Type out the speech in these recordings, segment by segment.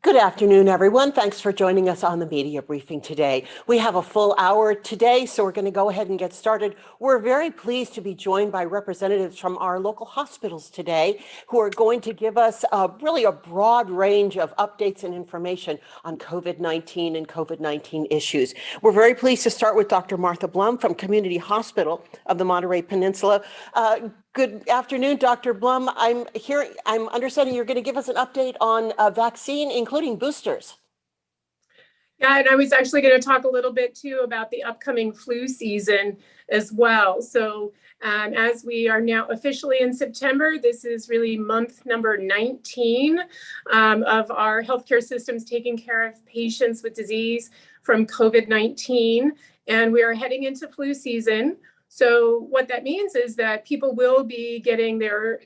Good afternoon, everyone. Thanks for joining us on the media briefing today. We have a full hour today, so we're going to go ahead and get started. We're very pleased to be joined by representatives from our local hospitals today who are going to give us really a broad range of updates and information on COVID-19 and COVID-19 issues. We're very pleased to start with Dr. Martha Blum from Community Hospital of the Monterey Peninsula. Good afternoon, Dr. Blum. I'm understanding you're going to give us an update on a vaccine, including boosters. Yeah, and I was actually going to talk a little bit too about the upcoming flu season as well. So as we are now officially in September, this is really month number 19 of our healthcare systems taking care of patients with disease from COVID-19. And we are heading into flu season. So what that means is that people will be getting their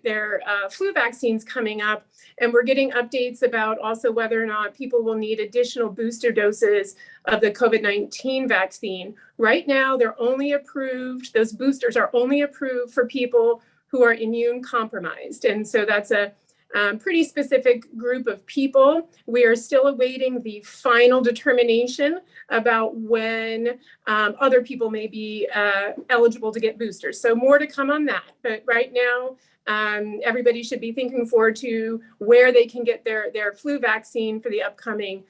flu vaccines coming up, and we're getting updates about also whether or not people will need additional booster doses of the COVID-19 vaccine. Right now, they're only approved, those boosters are only approved for people who are immune compromised. And so that's a pretty specific group of people. We are still awaiting the final determination about when other people may be eligible to get boosters. So more to come on that. But right now, everybody should be thinking forward to where they can get their flu vaccine for the upcoming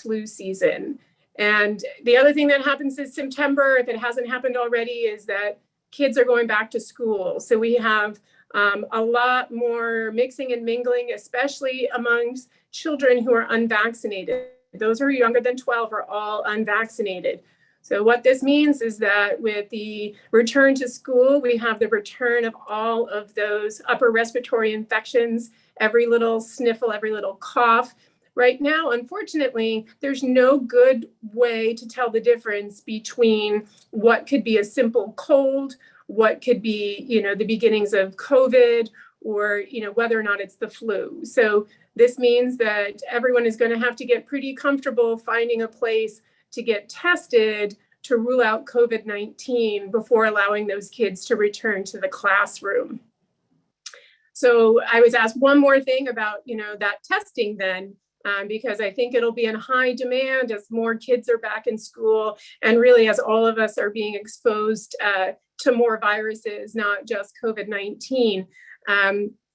flu season. And the other thing that happens this September, if it hasn't happened already, is that kids are going back to school. So we have a lot more mixing and mingling, especially amongst children who are unvaccinated. Those who are younger than 12 are all unvaccinated. So what this means is that with the return to school, we have the return of all of those upper respiratory infections, every little sniffle, every little cough. Right now, unfortunately, there's no good way to tell the difference between what could be a simple cold, what could be, the beginnings of COVID, or, whether or not it's the flu. So this means that everyone is going to have to get pretty comfortable finding a place to get tested to rule out COVID-19 before allowing those kids to return to the classroom. So I was asked one more thing about, that testing then, because I think it'll be in high demand as more kids are back in school, and really as all of us are being exposed to more viruses, not just COVID-19.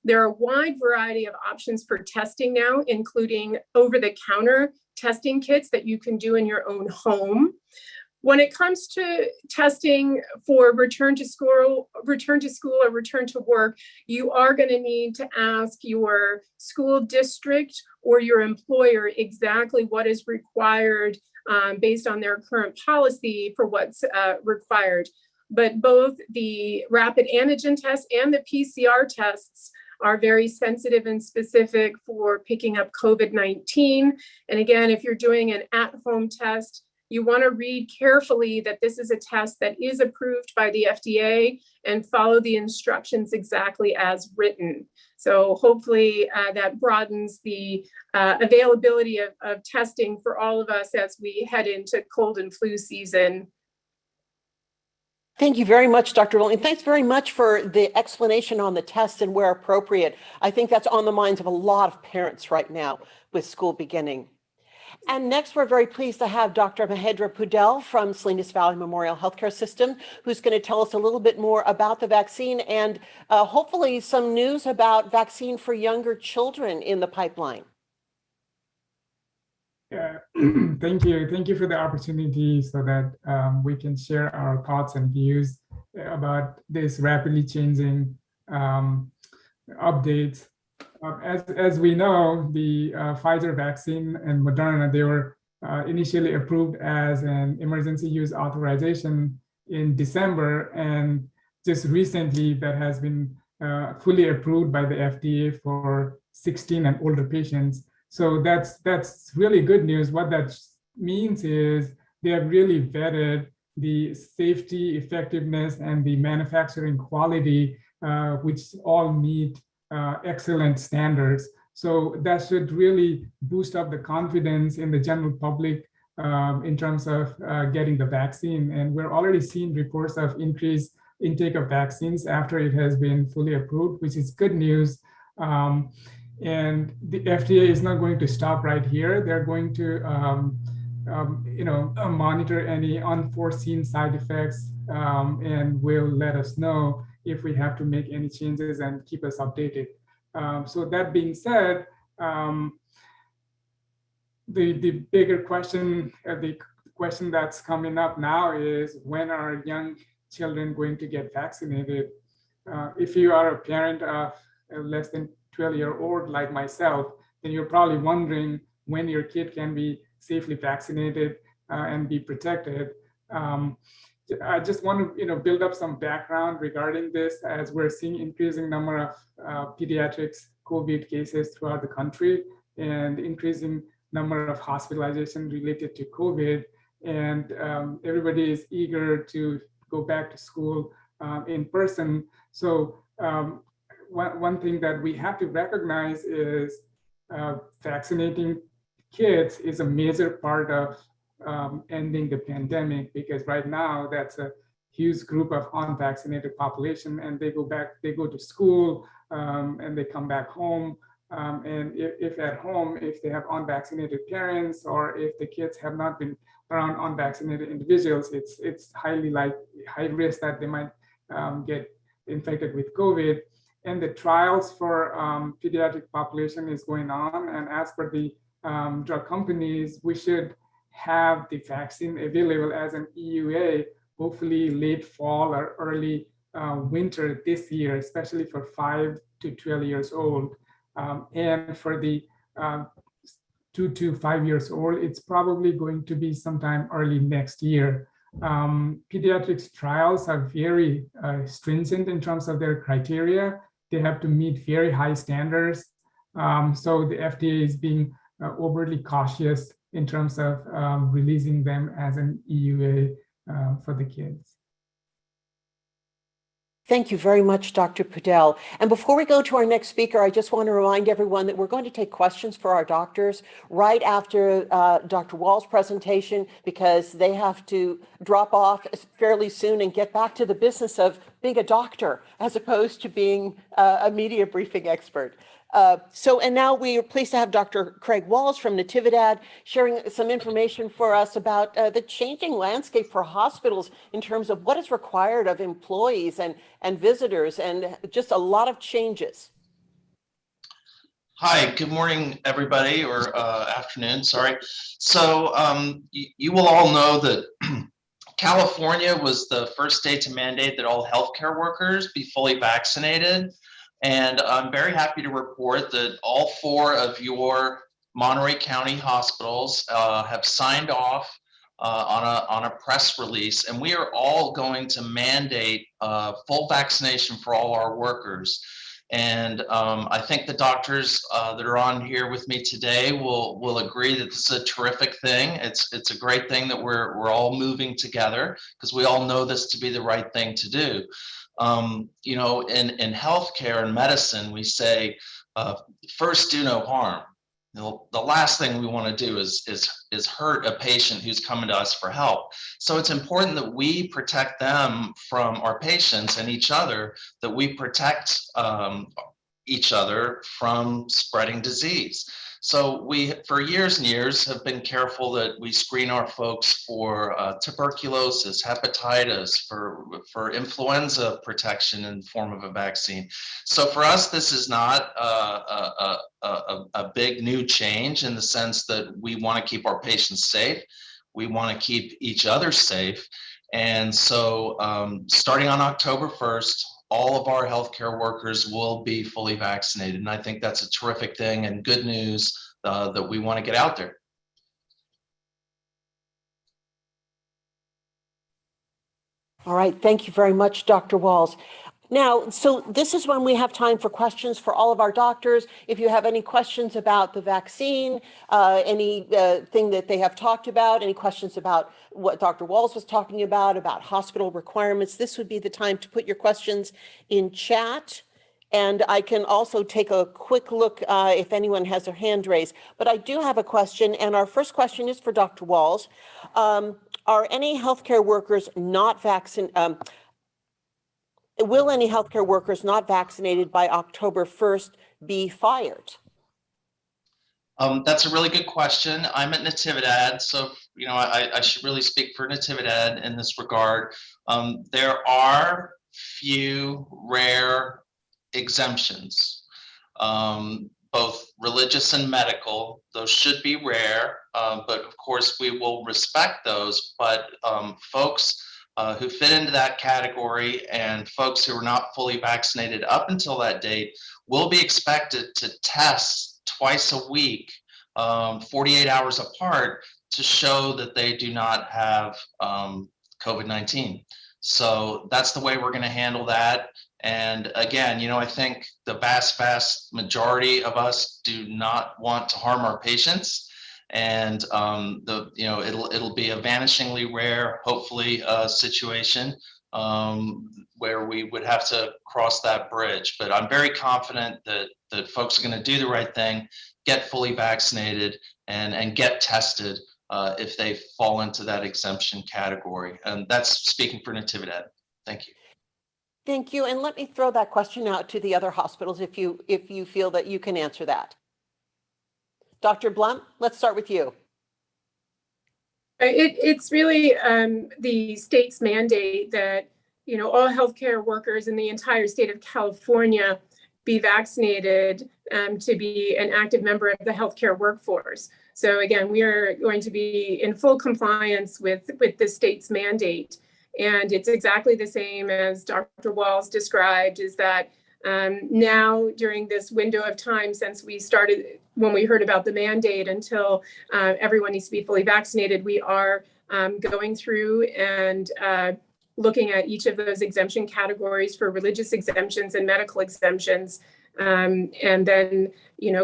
There are a wide variety of options for testing now, including over-the-counter testing kits that you can do in your own home. When it comes to testing for return to school or return to work, you are going to need to ask your school district or your employer exactly what is required based on their current policy for what's required. But both the rapid antigen test and the PCR tests are very sensitive and specific for picking up COVID-19. And again, if you're doing an at-home test, you want to read carefully that this is a test that is approved by the FDA and follow the instructions exactly as written. So hopefully that broadens the availability of testing for all of us as we head into cold and flu season. Thank you very much, Dr. Blum. And thanks very much for the explanation on the tests and where appropriate. I think that's on the minds of a lot of parents right now with school beginning. And next, we're very pleased to have Dr. Mahedra Pudel from Salinas Valley Memorial Healthcare System, who's going to tell us a little bit more about the vaccine and hopefully some news about vaccine for younger children in the pipeline. Yeah, thank you. Thank you for the opportunity so that we can share our thoughts and views about this rapidly changing updates. As we know, the Pfizer vaccine and Moderna, they were initially approved as an emergency use authorization in December, and just recently that has been fully approved by the FDA for 16 and older patients. So that's really good news. What that means is they have really vetted the safety, effectiveness, and the manufacturing quality, which all meet excellent standards. So that should really boost up the confidence in the general public in terms of getting the vaccine. And we're already seeing reports of increased intake of vaccines after it has been fully approved, which is good news. And the FDA is not going to stop right here. They're going to monitor any unforeseen side effects and will let us know if we have to make any changes and keep us updated. So that being said, the bigger question, the question that's coming up now is, when are young children going to get vaccinated? If you are a parent of a less than 12-year-old like myself, then you're probably wondering when your kid can be safely vaccinated and be protected. I just want to build up some background regarding this, as we're seeing increasing number of pediatrics COVID cases throughout the country and increasing number of hospitalizations related to COVID. And everybody is eager to go back to school in person. So one thing that we have to recognize is vaccinating kids is a major part of ending the pandemic, because right now that's a huge group of unvaccinated population, and they go to school and they come back home. And if at home, if they have unvaccinated parents, or if the kids have not been around unvaccinated individuals, it's high risk that they might get infected with COVID. And the trials for pediatric population is going on. And as per the drug companies, we should have the vaccine available as an EUA, hopefully late fall or early winter this year, especially for 5 to 12 years old. And for the 2 to 5 years old, it's probably going to be sometime early next year. Pediatrics trials are very stringent in terms of their criteria. They have to meet very high standards. So the FDA is being overly cautious in terms of releasing them as an EUA for the kids. Thank you very much, Dr. Padel. And before we go to our next speaker, I just want to remind everyone that we're going to take questions for our doctors right after Dr. Wall's presentation, because they have to drop off fairly soon and get back to the business of being a doctor as opposed to being a media briefing expert. And now we are pleased to have Dr. Craig Walls from Natividad sharing some information for us about the changing landscape for hospitals in terms of what is required of employees and visitors, and just a lot of changes. Hi, good morning, everybody, or afternoon, sorry. So you will all know that California was the first state to mandate that all healthcare workers be fully vaccinated. And I'm very happy to report that all 4 of your Monterey County hospitals have signed off on a press release, and we are all going to mandate full vaccination for all our workers. And I think the doctors that are on here with me today will agree that this is a terrific thing. It's a great thing that we're all moving together, because we all know this to be the right thing to do. In healthcare and medicine, we say, first, do no harm. The last thing we want to do is hurt a patient who's coming to us for help. So it's important that we protect them from our patients and each other, that we protect each other from spreading disease. So we, for years and years, have been careful that we screen our folks for tuberculosis, hepatitis, for influenza protection in the form of a vaccine. So for us, this is not a big new change, in the sense that we want to keep our patients safe. We want to keep each other safe. And so starting on October 1st, all of our healthcare workers will be fully vaccinated. And I think that's a terrific thing and good news that we want to get out there. All right, thank you very much, Dr. Walls. Now, so this is when we have time for questions for all of our doctors. If you have any questions about the vaccine, anything that they have talked about, any questions about what Dr. Walls was talking about hospital requirements, this would be the time to put your questions in chat. And I can also take a quick look if anyone has their hand raised. But I do have a question, and our first question is for Dr. Walls. Are any healthcare workers not vaccinated? Will any healthcare workers not vaccinated by October 1st be fired? That's a really good question. I'm at Natividad, so I should really speak for Natividad in this regard. There are few rare exemptions, both religious and medical. Those should be rare, but of course we will respect those. But folks who fit into that category and folks who are not fully vaccinated up until that date will be expected to test twice a week, 48 hours apart, to show that they do not have COVID-19. So that's the way we're going to handle that. And again, I think the vast majority of us do not want to harm our patients. And it'll be a vanishingly rare, hopefully, situation where we would have to cross that bridge. But I'm very confident that folks are going to do the right thing, get fully vaccinated, and get tested if they fall into that exemption category. And that's speaking for Natividad. Thank you. Thank you. And let me throw that question out to the other hospitals if you feel that you can answer that. Dr. Blunt, let's start with you. It's really the state's mandate that all healthcare workers in the entire state of California be vaccinated to be an active member of the healthcare workforce. So again, we are going to be in full compliance with the state's mandate. And it's exactly the same as Dr. Walls described, is that now during this window of time since we started, when we heard about the mandate until everyone needs to be fully vaccinated, we are going through and looking at each of those exemption categories for religious exemptions and medical exemptions. And then,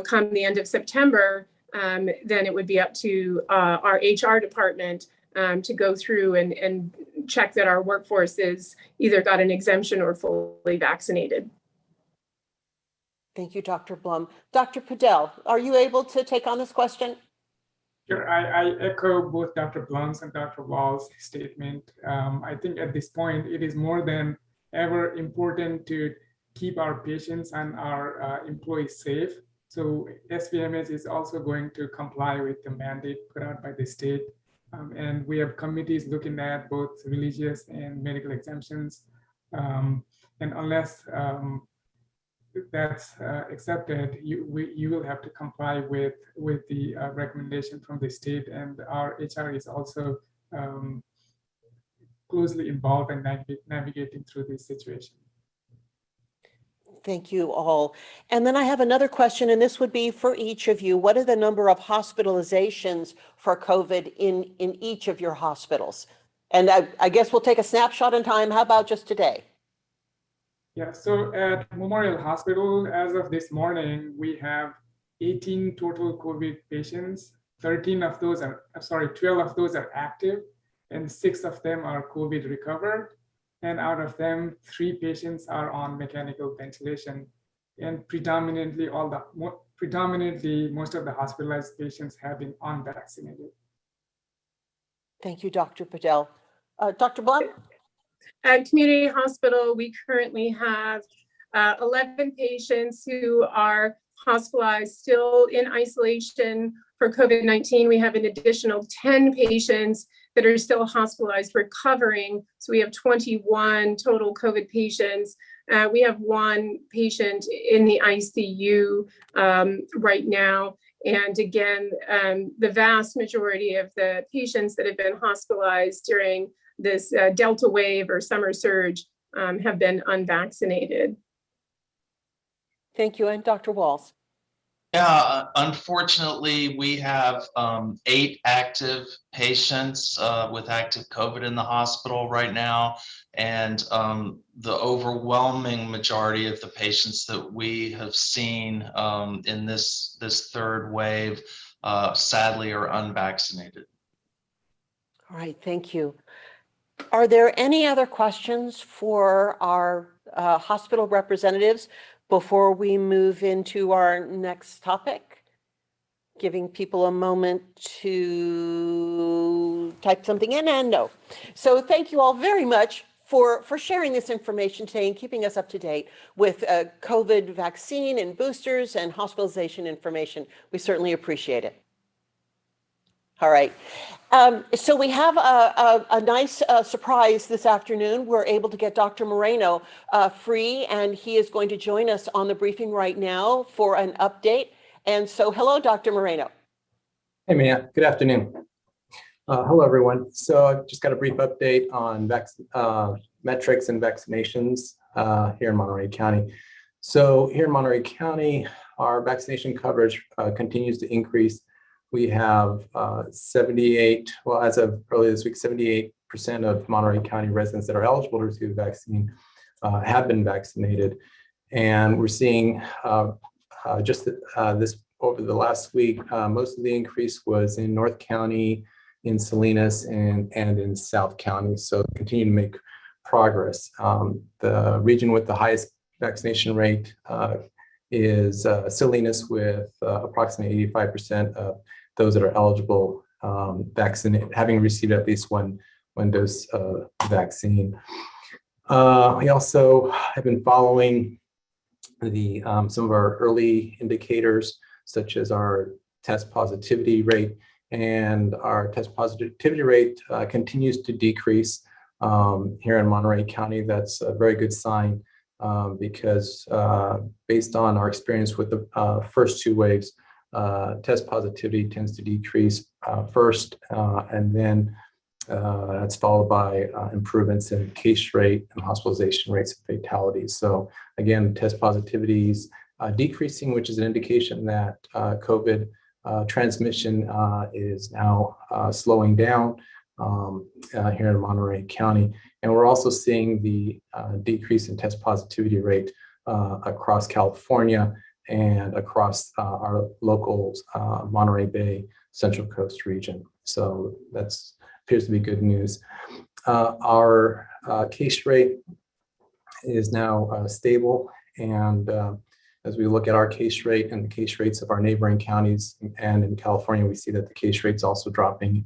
come the end of September, then it would be up to our HR department to go through and check that our workforce is either got an exemption or fully vaccinated. Thank you, Dr. Blum. Dr. Padel, are you able to take on this question? Sure, I echo both Dr. Blunt's and Dr. Wall's statement. I think at this point, it is more than ever important to keep our patients and our employees safe. So SVMH is also going to comply with the mandate put out by the state. And we have committees looking at both religious and medical exemptions. And unless that's accepted, you will have to comply with the recommendation from the state, and our HR is also closely involved in navigating through this situation. Thank you all. And then I have another question, and this would be for each of you. What are the number of hospitalizations for COVID in each of your hospitals? And I guess we'll take a snapshot in time. How about just today? Yeah, so at Memorial Hospital, as of this morning, we have 18 total COVID patients. 12 of those are active, and 6 of them are COVID recovered. And out of them, 3 patients are on mechanical ventilation. And predominantly, most of the hospitalized patients have been unvaccinated. Thank you, Dr. Padel. Dr. Blum? At Community Hospital, we currently have 11 patients who are hospitalized, still in isolation for COVID-19. We have an additional 10 patients that are still hospitalized recovering. So we have 21 total COVID patients. We have 1 patient in the ICU right now. And again, the vast majority of the patients that have been hospitalized during this Delta wave or summer surge have been unvaccinated. Thank you. And Dr. Walls? Yeah, unfortunately, we have 8 active patients with active COVID in the hospital right now. And the overwhelming majority of the patients that we have seen in this third wave, sadly, are unvaccinated. All right, thank you. Are there any other questions for our hospital representatives? before we move into our next topic, giving people a moment to type something in, and no. So thank you all very much for sharing this information today and keeping us up to date with COVID vaccine and boosters and hospitalization information. We certainly appreciate it. All right. So we have a nice surprise this afternoon. We're able to get Dr. Moreno free, and he is going to join us on the briefing right now for an update. And so, hello, Dr. Moreno. Hey, Mia. Good afternoon. Hello, everyone. So I've just got a brief update on metrics and vaccinations here in Monterey County. So here in Monterey County, our vaccination coverage continues to increase. We have 78, well, as of earlier this week, 78% of Monterey County residents that are eligible to receive the vaccine have been vaccinated. And we're seeing this over the last week, most of the increase was in North County, in Salinas, and in South County. So continue to make progress. The region with the highest vaccination rate is Salinas, with approximately 85% of those that are eligible having received at least one dose of vaccine. We also have been following some of our early indicators, such as our test positivity rate, and our test positivity rate continues to decrease here in Monterey County. That's a very good sign because based on our experience with the first two waves, test positivity tends to decrease first, and then that's followed by improvements in case rate and hospitalization rates and fatalities. So again, test positivity is decreasing, which is an indication that COVID transmission is now slowing down here in Monterey County. And we're also seeing the decrease in test positivity rate across California and across our local Monterey Bay Central Coast region. So that appears to be good news. Our case rate is now stable, and as we look at our case rate and the case rates of our neighboring counties and in California, we see that the case rate's also dropping.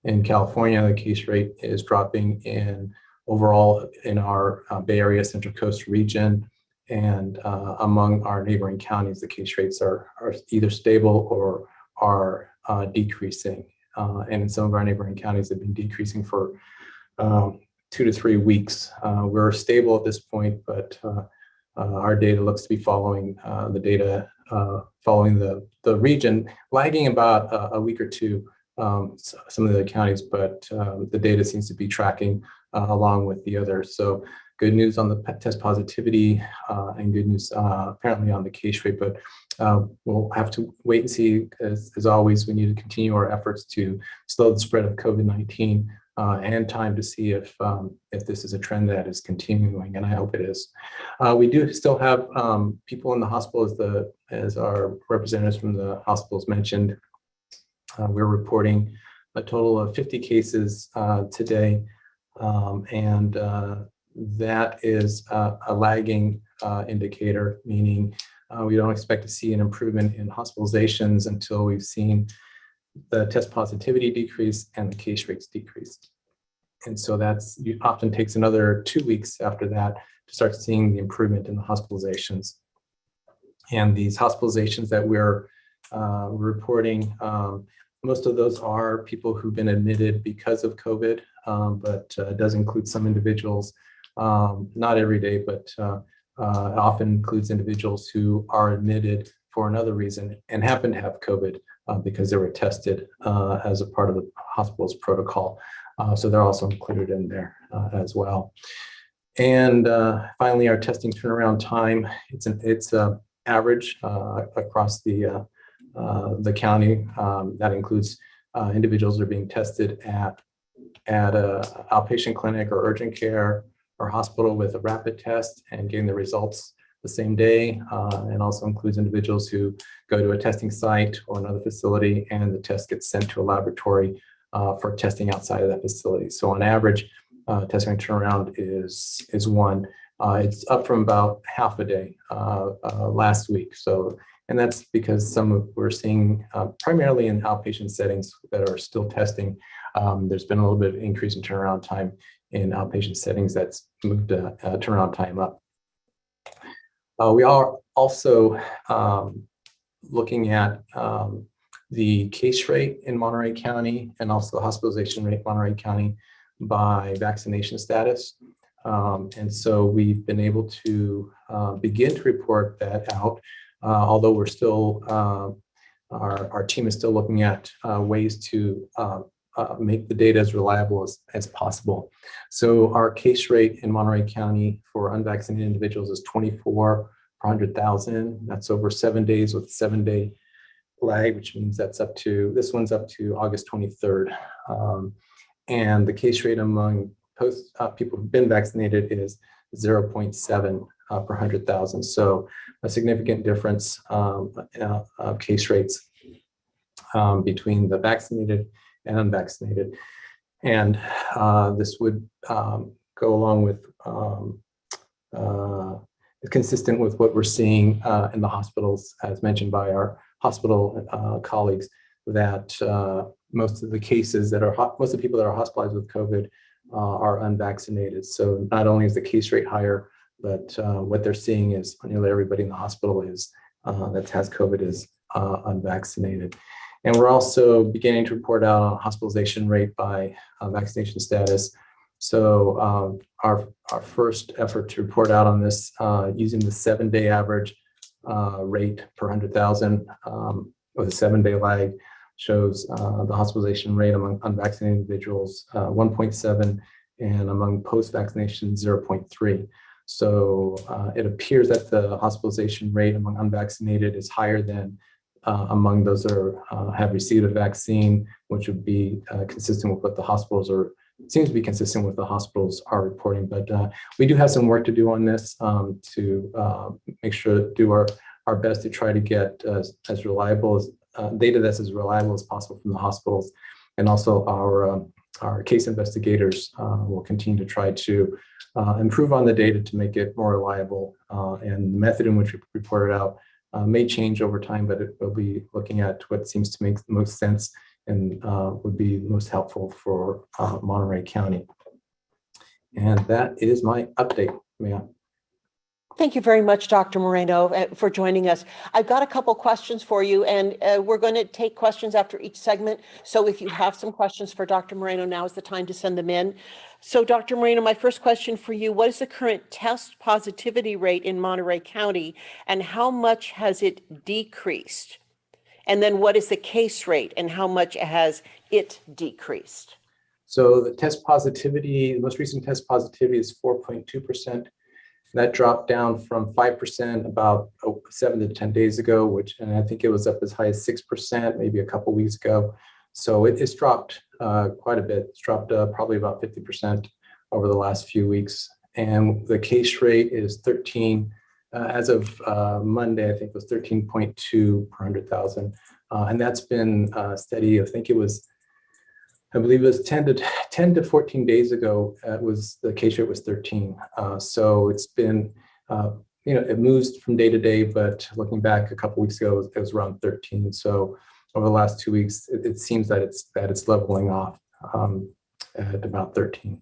In California, the case rate is dropping overall in our Bay Area Central Coast region, and among our neighboring counties, the case rates are either stable or are decreasing. And in some of our neighboring counties, they've been decreasing for 2 to 3 weeks. We're stable at this point, but our data looks to be following the region, lagging about a week or two, some of the other counties, but the data seems to be tracking along with the others. So good news on the test positivity and good news apparently on the case rate, but we'll have to wait and see. As always, we need to continue our efforts to slow the spread of COVID-19 and time to see if this is a trend that is continuing, and I hope it is. We do still have people in the hospital, as our representatives from the hospitals mentioned. We're reporting a total of 50 cases today, and that is a lagging indicator, meaning we don't expect to see an improvement in hospitalizations until we've seen the test positivity decrease and the case rates decrease. And so it often takes another 2 weeks after that to start seeing the improvement in the hospitalizations. And these hospitalizations that we're reporting, most of those are people who've been admitted because of COVID, but it does include some individuals, not every day, but it often includes individuals who are admitted for another reason and happen to have COVID because they were tested as a part of the hospital's protocol. So they're also included in there as well. And finally, our testing turnaround time, it's average across the county. That includes individuals that are being tested at an outpatient clinic or urgent care or hospital with a rapid test and getting the results the same day, and also includes individuals who go to a testing site or another facility and the test gets sent to a laboratory for testing outside of that facility. So on average, testing turnaround is 1. It's up from about half a day last week. So, and that's because we're seeing primarily in outpatient settings that are still testing. There's been a little bit of increase in turnaround time in outpatient settings that's moved turnaround time up. We are also looking at the case rate in Monterey County and also hospitalization rate in Monterey County by vaccination status. And so we've been able to begin to report that out, although we're still, our team is still looking at ways to make the data as reliable as possible. So our case rate in Monterey County for unvaccinated individuals is 24 per 100,000. That's over 7 days with a 7-day lag, which means that's this one's up to August 23rd. And the case rate among people who've been vaccinated is 0.7 per 100,000. So a significant difference of case rates between the vaccinated and unvaccinated. And this would go along with, consistent with what we're seeing in the hospitals, as mentioned by our hospital colleagues, that most of the cases that are, most of the people that are hospitalized with COVID are unvaccinated. So not only is the case rate higher, but what they're seeing is nearly everybody in the hospital is that has COVID is unvaccinated. And we're also beginning to report out on hospitalization rate by vaccination status. So our first effort to report out on this using the 7-day average rate per 100,000 with a 7-day lag shows the hospitalization rate among unvaccinated individuals 1.7 and among post-vaccination 0.3. So it appears that the hospitalization rate among unvaccinated is higher than among those that have received a vaccine, which would be consistent with what the hospitals are, seems to be consistent with the hospitals are reporting. But we do have some work to do on this to make sure, do our best to try to get as reliable as data that's as reliable as possible from the hospitals. And also our case investigators will continue to try to improve on the data to make it more reliable. And the method in which we report it out may change over time, but it will be looking at what seems to make the most sense and would be most helpful for Monterey County. And that is my update, Mia. Thank you very much, Dr. Moreno, for joining us. I've got a couple questions for you, and we're going to take questions after each segment. So if you have some questions for Dr. Moreno, now is the time to send them in. So Dr. Moreno, my first question for you, what is the current test positivity rate in Monterey County, and how much has it decreased? And then what is the case rate, and how much has it decreased? So the test positivity, the most recent test positivity is 4.2%. That dropped down from 5% about 7 to 10 days ago, and I think it was up as high as 6% maybe a couple weeks ago. So it's dropped quite a bit. It's dropped probably about 50% over the last few weeks. And the case rate is 13, as of Monday, I think it was 13.2 per 100,000. And that's been steady. I believe it was 10 to 14 days ago, the case rate was 13. So it's been, it moves from day to day, but looking back a couple weeks ago, it was around 13. So over the last 2 weeks, it seems that it's leveling off at about 13.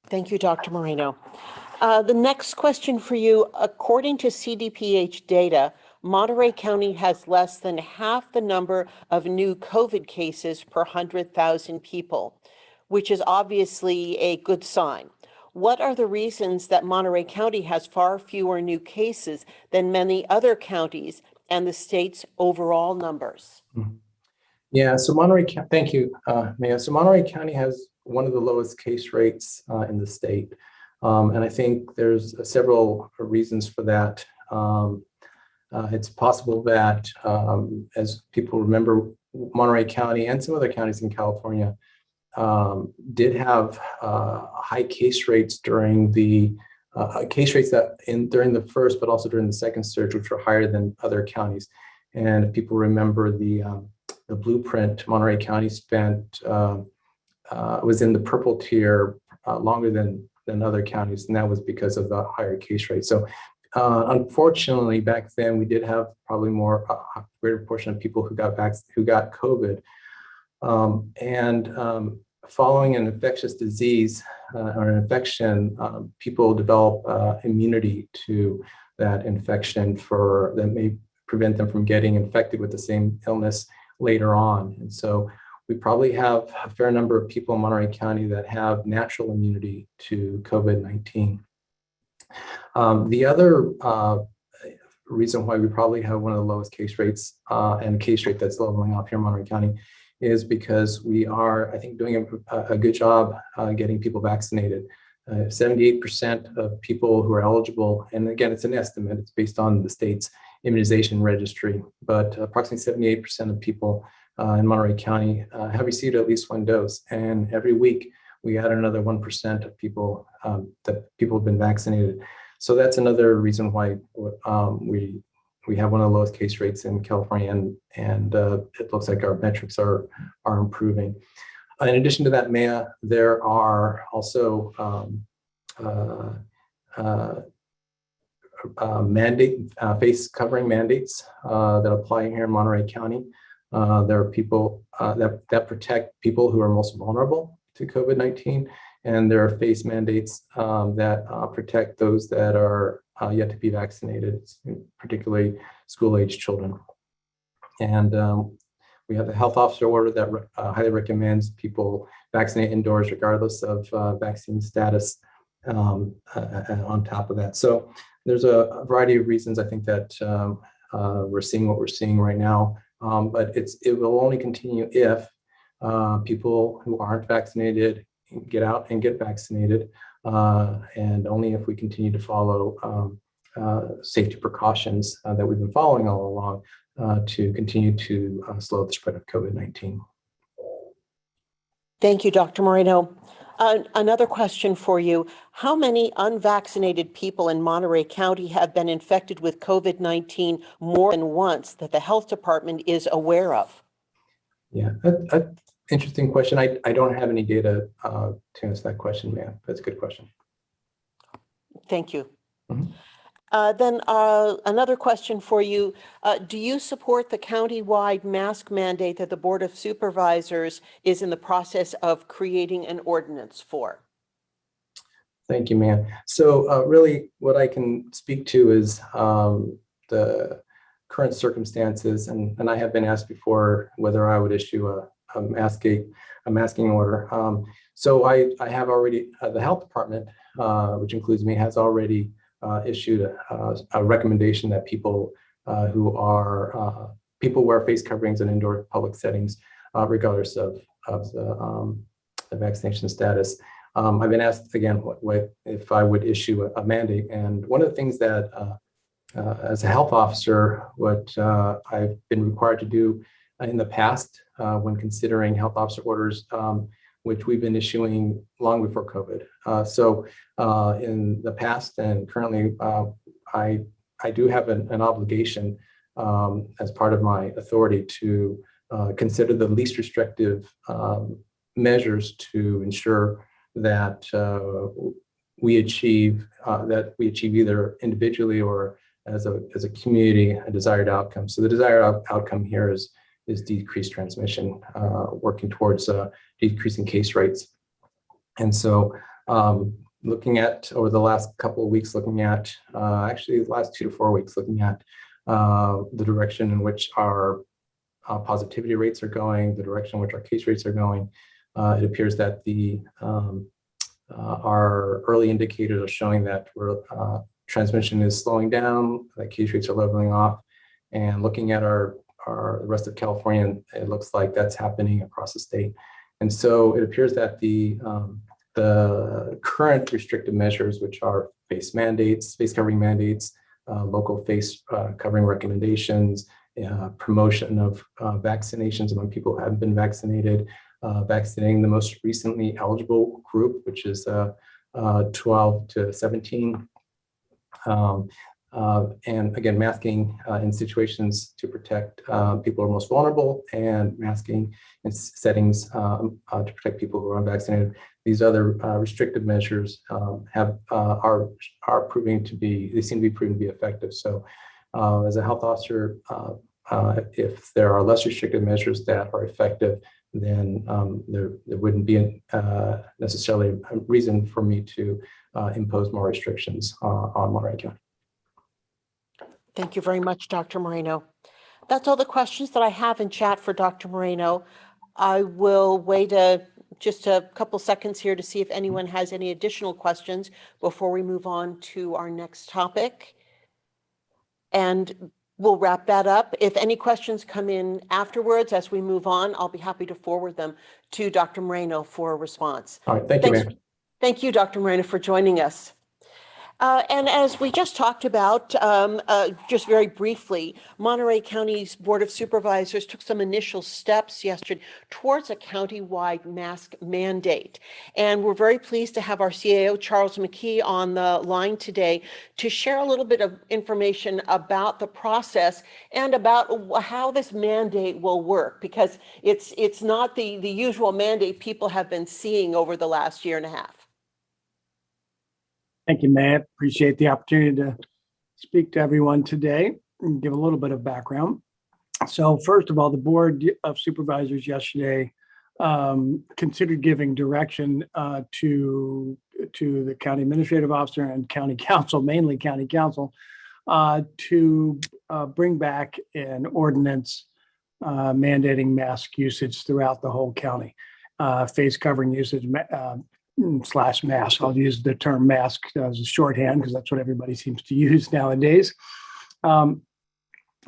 Thank you, Dr. Moreno. The next question for you, according to CDPH data, Monterey County has less than half the number of new COVID cases per 100,000 people, which is obviously a good sign. What are the reasons that Monterey County has far fewer new cases than many other counties and the state's overall numbers? Yeah, so thank you, Maya. So Monterey County has one of the lowest case rates in the state. And I think there's several reasons for that. It's possible that, as people remember, Monterey County and some other counties in California did have high case rates during the during the first, but also during the second surge, which were higher than other counties. And if people remember the blueprint, Monterey County was in the purple tier longer than than other counties, and that was because of the higher case rate. So unfortunately, back then we did have probably a greater portion of people who got COVID, following an infectious disease or an infection, people develop immunity to that infection that may prevent them from getting infected with the same illness later on. And so we probably have a fair number of people in Monterey County that have natural immunity to COVID-19. The other reason why we probably have one of the lowest case rates and case rate that's leveling off here in Monterey County is because we are, I think, doing a good job getting people vaccinated. 78% of people who are eligible, and again, it's an estimate, it's based on the state's immunization registry, but approximately 78% of people in Monterey County have received at least one dose. And every week we add another 1% of people that people have been vaccinated. So that's another reason why we have one of the lowest case rates in California, and it looks like our metrics are improving. In addition to that, Maya, there are also face covering mandates that apply here in Monterey County. There are people that protect people who are most vulnerable to COVID-19, and there are face mandates that protect those that are yet to be vaccinated, particularly school-age children. And we have the health officer order that highly recommends people vaccinate indoors regardless of vaccine status on top of that. So there's a variety of reasons I think that we're seeing what we're seeing right now, but it will only continue if people who aren't vaccinated get out and get vaccinated, and only if we continue to follow safety precautions that we've been following all along to continue to slow the spread of COVID-19. Thank you, Dr. Moreno. Another question for you. How many unvaccinated people in Monterey County have been infected with COVID-19 more than once that the health department is aware of? Yeah, interesting question. I don't have any data to answer that question, ma'am. That's a good question. Thank you. Mm-hmm. Then another question for you. Do you support the county-wide mask mandate that the Board of Supervisors is in the process of creating an ordinance for? Thank you, ma'am. So really what I can speak to is the current circumstances, and I have been asked before whether I would issue a masking order. So I have already, the health department, which includes me, has already issued a recommendation that people people wear face coverings in indoor public settings, regardless of the vaccination status. I've been asked again what if I would issue a mandate, and one of the things that as a health officer, what I've been required to do in the past when considering health officer orders, which we've been issuing long before COVID. So in the past and currently, I do have an obligation as part of my authority to consider the least restrictive measures to ensure that we achieve either individually or as a community a desired outcome. So the desired outcome here is decreased transmission, working towards decreasing case rates. And so looking at over the last couple of weeks, looking at actually the last 2 to 4 weeks, looking at the direction in which our positivity rates are going, the direction in which our case rates are going, it appears that our early indicators are showing that transmission is slowing down, that case rates are leveling off, and looking at the rest of California, it looks like that's happening across the state. And so it appears that the current restrictive measures, which are face covering mandates, local face covering recommendations, promotion of vaccinations among people who haven't been vaccinated, vaccinating the most recently eligible group, which is 12 to 17, And again, masking in situations to protect people who are most vulnerable, and masking in settings to protect people who are unvaccinated. These other restrictive measures are proving to be, they seem to be proven to be effective. So as a health officer, if there are less restrictive measures that are effective, then there wouldn't be necessarily a reason for me to impose more restrictions on Monterey County. Thank you very much, Dr. Moreno. That's all the questions that I have in chat for Dr. Moreno. I will wait just a couple seconds here to see if anyone has any additional questions before we move on to our next topic. And we'll wrap that up. If any questions come in afterwards as we move on, I'll be happy to forward them to Dr. Moreno for a response. All right, thank you, Mayor. Thank you, Dr. Moreno, for joining us. And as we just talked about, just very briefly, Monterey County's Board of Supervisors took some initial steps yesterday towards a county-wide mask mandate. And we're very pleased to have our CAO, Charles McKee, on the line today to share a little bit of information about the process and about how this mandate will work, because it's not the usual mandate people have been seeing over the last year and a half. Thank you, Matt. Appreciate the opportunity to speak to everyone today and give a little bit of background. So first of all, the Board of Supervisors yesterday considered giving direction to the County Administrative Officer and County Council, mainly County Council, to bring back an ordinance mandating mask usage throughout the whole county, face covering usage / mask. I'll use the term mask as a shorthand because that's what everybody seems to use nowadays. And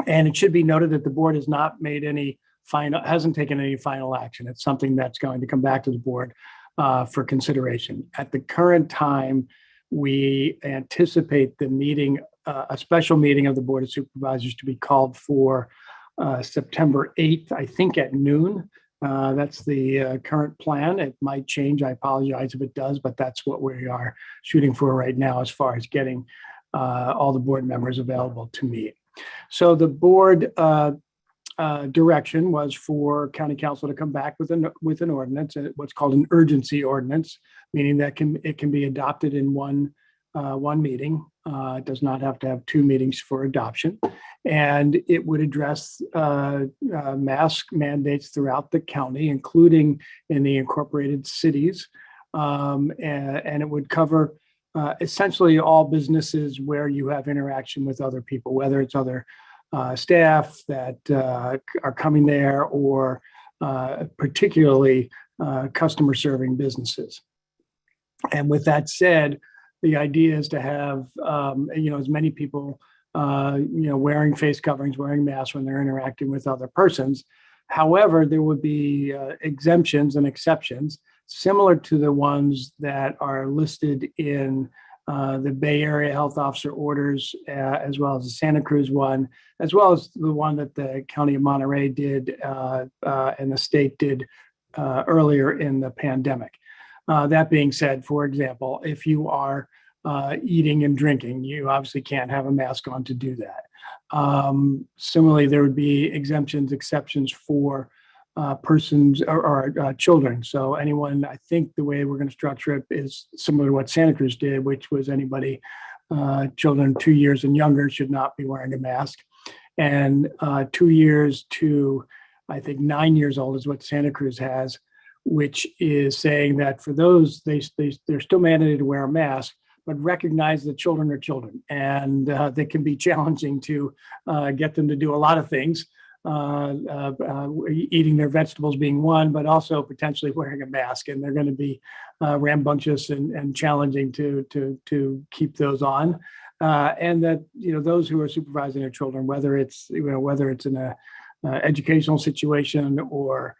it should be noted that the board has not made hasn't taken any final action. It's something that's going to come back to the board for consideration. At the current time, we anticipate the meeting, a special meeting of the Board of Supervisors to be called for September 8th, I think at noon. That's the current plan. It might change. I apologize if it does, but that's what we are shooting for right now as far as getting all the board members available to meet. So the board direction was for County Council to come back with an ordinance, what's called an urgency ordinance, meaning that it can be adopted in one meeting. It does not have to have 2 meetings for adoption. And it would address mask mandates throughout the county, including in the incorporated cities. And it would cover essentially all businesses where you have interaction with other people, whether it's other staff that are coming there or particularly customer serving businesses. And with that said, the idea is to have as many people wearing face coverings, wearing masks when they're interacting with other persons. However, there would be exemptions and exceptions similar to the ones that are listed in the Bay Area Health Officer orders, as well as the Santa Cruz one, as well as the one that the County of Monterey did and the state did earlier in the pandemic. That being said, for example, if you are eating and drinking, you obviously can't have a mask on to do that. Similarly, there would be exemptions, exceptions for persons or children. So anyone, I think the way we're going to structure it is similar to what Santa Cruz did, which was anybody, children 2 years and younger should not be wearing a mask. And 2 years to, I think, 9 years old is what Santa Cruz has, which is saying that for those, they're still mandated to wear a mask, but recognize that children are children, and they can be challenging to get them to do a lot of things, eating their vegetables being one, but also potentially wearing a mask, and they're going to be rambunctious and challenging to keep those on, and that those who are supervising their children, whether it's in a educational situation or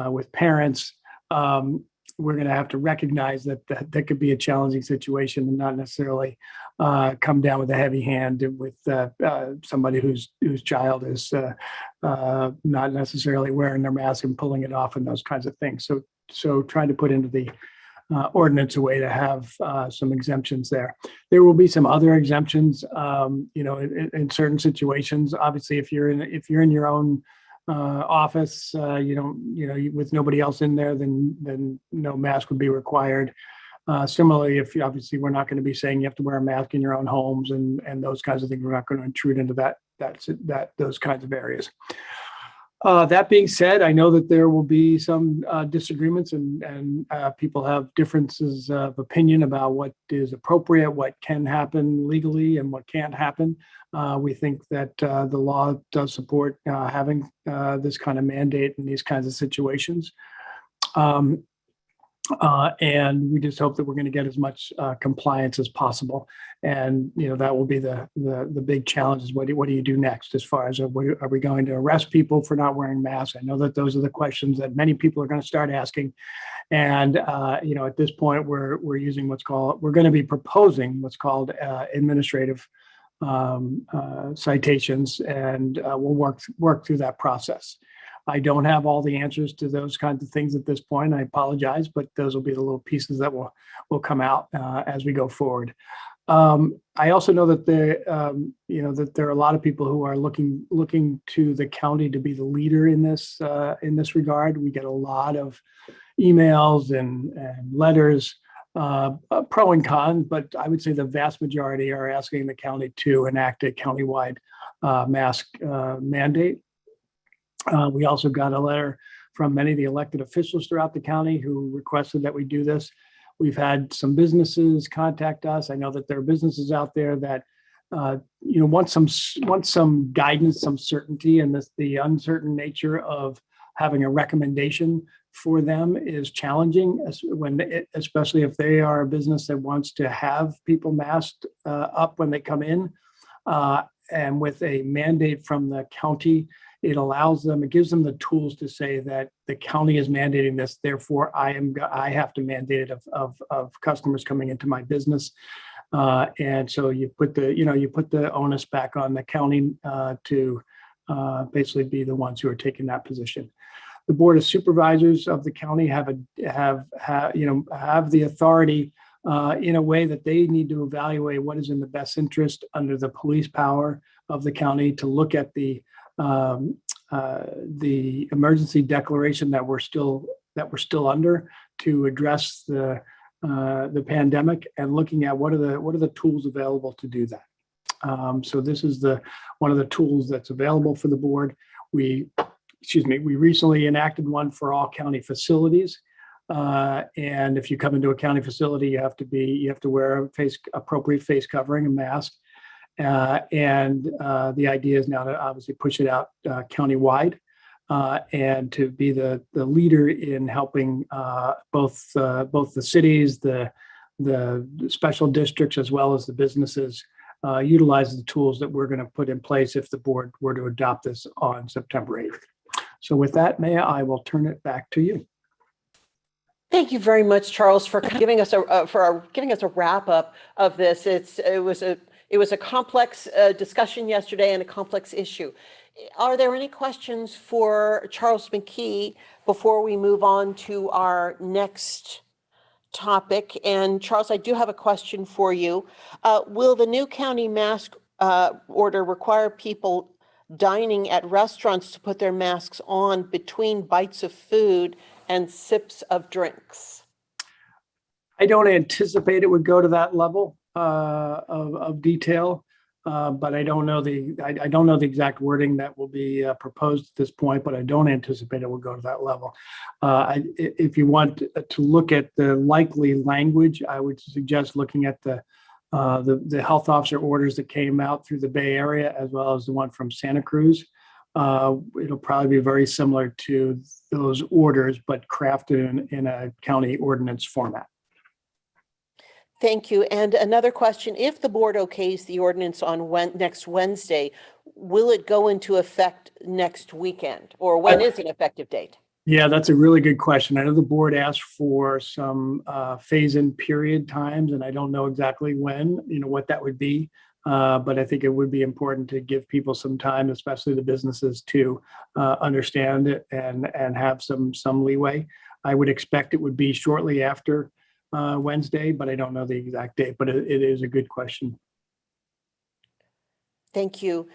with parents. We're going to have to recognize that that could be a challenging situation and not necessarily come down with a heavy hand with somebody whose child is not necessarily wearing their mask and pulling it off and those kinds of things. So trying to put into the ordinance a way to have some exemptions there. There will be some other exemptions, in certain situations. Obviously, if you're in your own office, with nobody else in there, then no mask would be required. Similarly, if obviously we're not going to be saying you have to wear a mask in your own homes and those kinds of things, we're not going to intrude into those kinds of areas. That being said, I know that there will be some disagreements and people have differences of opinion about what is appropriate, what can happen legally and what can't happen. We think that the law does support having this kind of mandate in these kinds of situations. And we just hope that we're going to get as much compliance as possible. And, that will be the big challenge is what do you do next as far as are we going to arrest people for not wearing masks? I know that those are the questions that many people are going to start asking. And, at this point, we're going to be proposing what's called administrative citations, and we'll work through that process. I don't have all the answers to those kinds of things at this point. I apologize, but those will be the little pieces that will come out as we go forward. I also know that there are a lot of people who are looking to the county to be the leader in this regard. We get a lot of emails and letters, pro and con, but I would say the vast majority are asking the county to enact a countywide mask mandate. We also got a letter from many of the elected officials throughout the county who requested that we do this. We've had some businesses contact us. I know that there are businesses out there that want some guidance, some certainty, and the uncertain nature of having a recommendation for them is challenging, especially if they are a business that wants to have people masked up when they come in. And with a mandate from the county, it gives them the tools to say that the county is mandating this, therefore I have to mandate it of customers coming into my business. And so you put the onus back on the county to basically be the ones who are taking that position. The Board of Supervisors of the county have the authority in a way that they need to evaluate what is in the best interest under the police power of the county to look at the emergency declaration that we're still under to address the pandemic, and looking at what are the tools available to do that. So this is one of the tools that's available for the board. We recently enacted one for all county facilities. And if you come into a county facility, you have to wear appropriate face covering and mask. And the idea is now to obviously push it out countywide and to be the leader in helping both the cities, the special districts, as well as the businesses utilize the tools that we're going to put in place if the board were to adopt this on September 8th. So with that, Maya, I will turn it back to you. Thank you very much, Charles, for giving us a wrap up of this. It was a complex discussion yesterday and a complex issue. Are there any questions for Charles McKee before we move on to our next topic? And Charles, I do have a question for you. Will the new county mask order require people dining at restaurants to put their masks on between bites of food and sips of drinks? I don't anticipate it would go to that level of detail, but I don't know the exact wording that will be proposed at this point. But I don't anticipate it will go to that level. If you want to look at the likely language, I would suggest looking at the health officer orders that came out through the Bay Area, as well as the one from Santa Cruz. It'll probably be very similar to those orders, but crafted in a county ordinance format. Thank you. And another question, if the board okays the ordinance on next Wednesday, will it go into effect next weekend, or when is an effective date? Yeah, that's a really good question. I know the board asked for some phase-in period times, and I don't know exactly when, what that would be. But I think it would be important to give people some time, especially the businesses, to understand it and have some leeway. I would expect it would be shortly after Wednesday, but I don't know the exact date, but it is a good question. Thank you.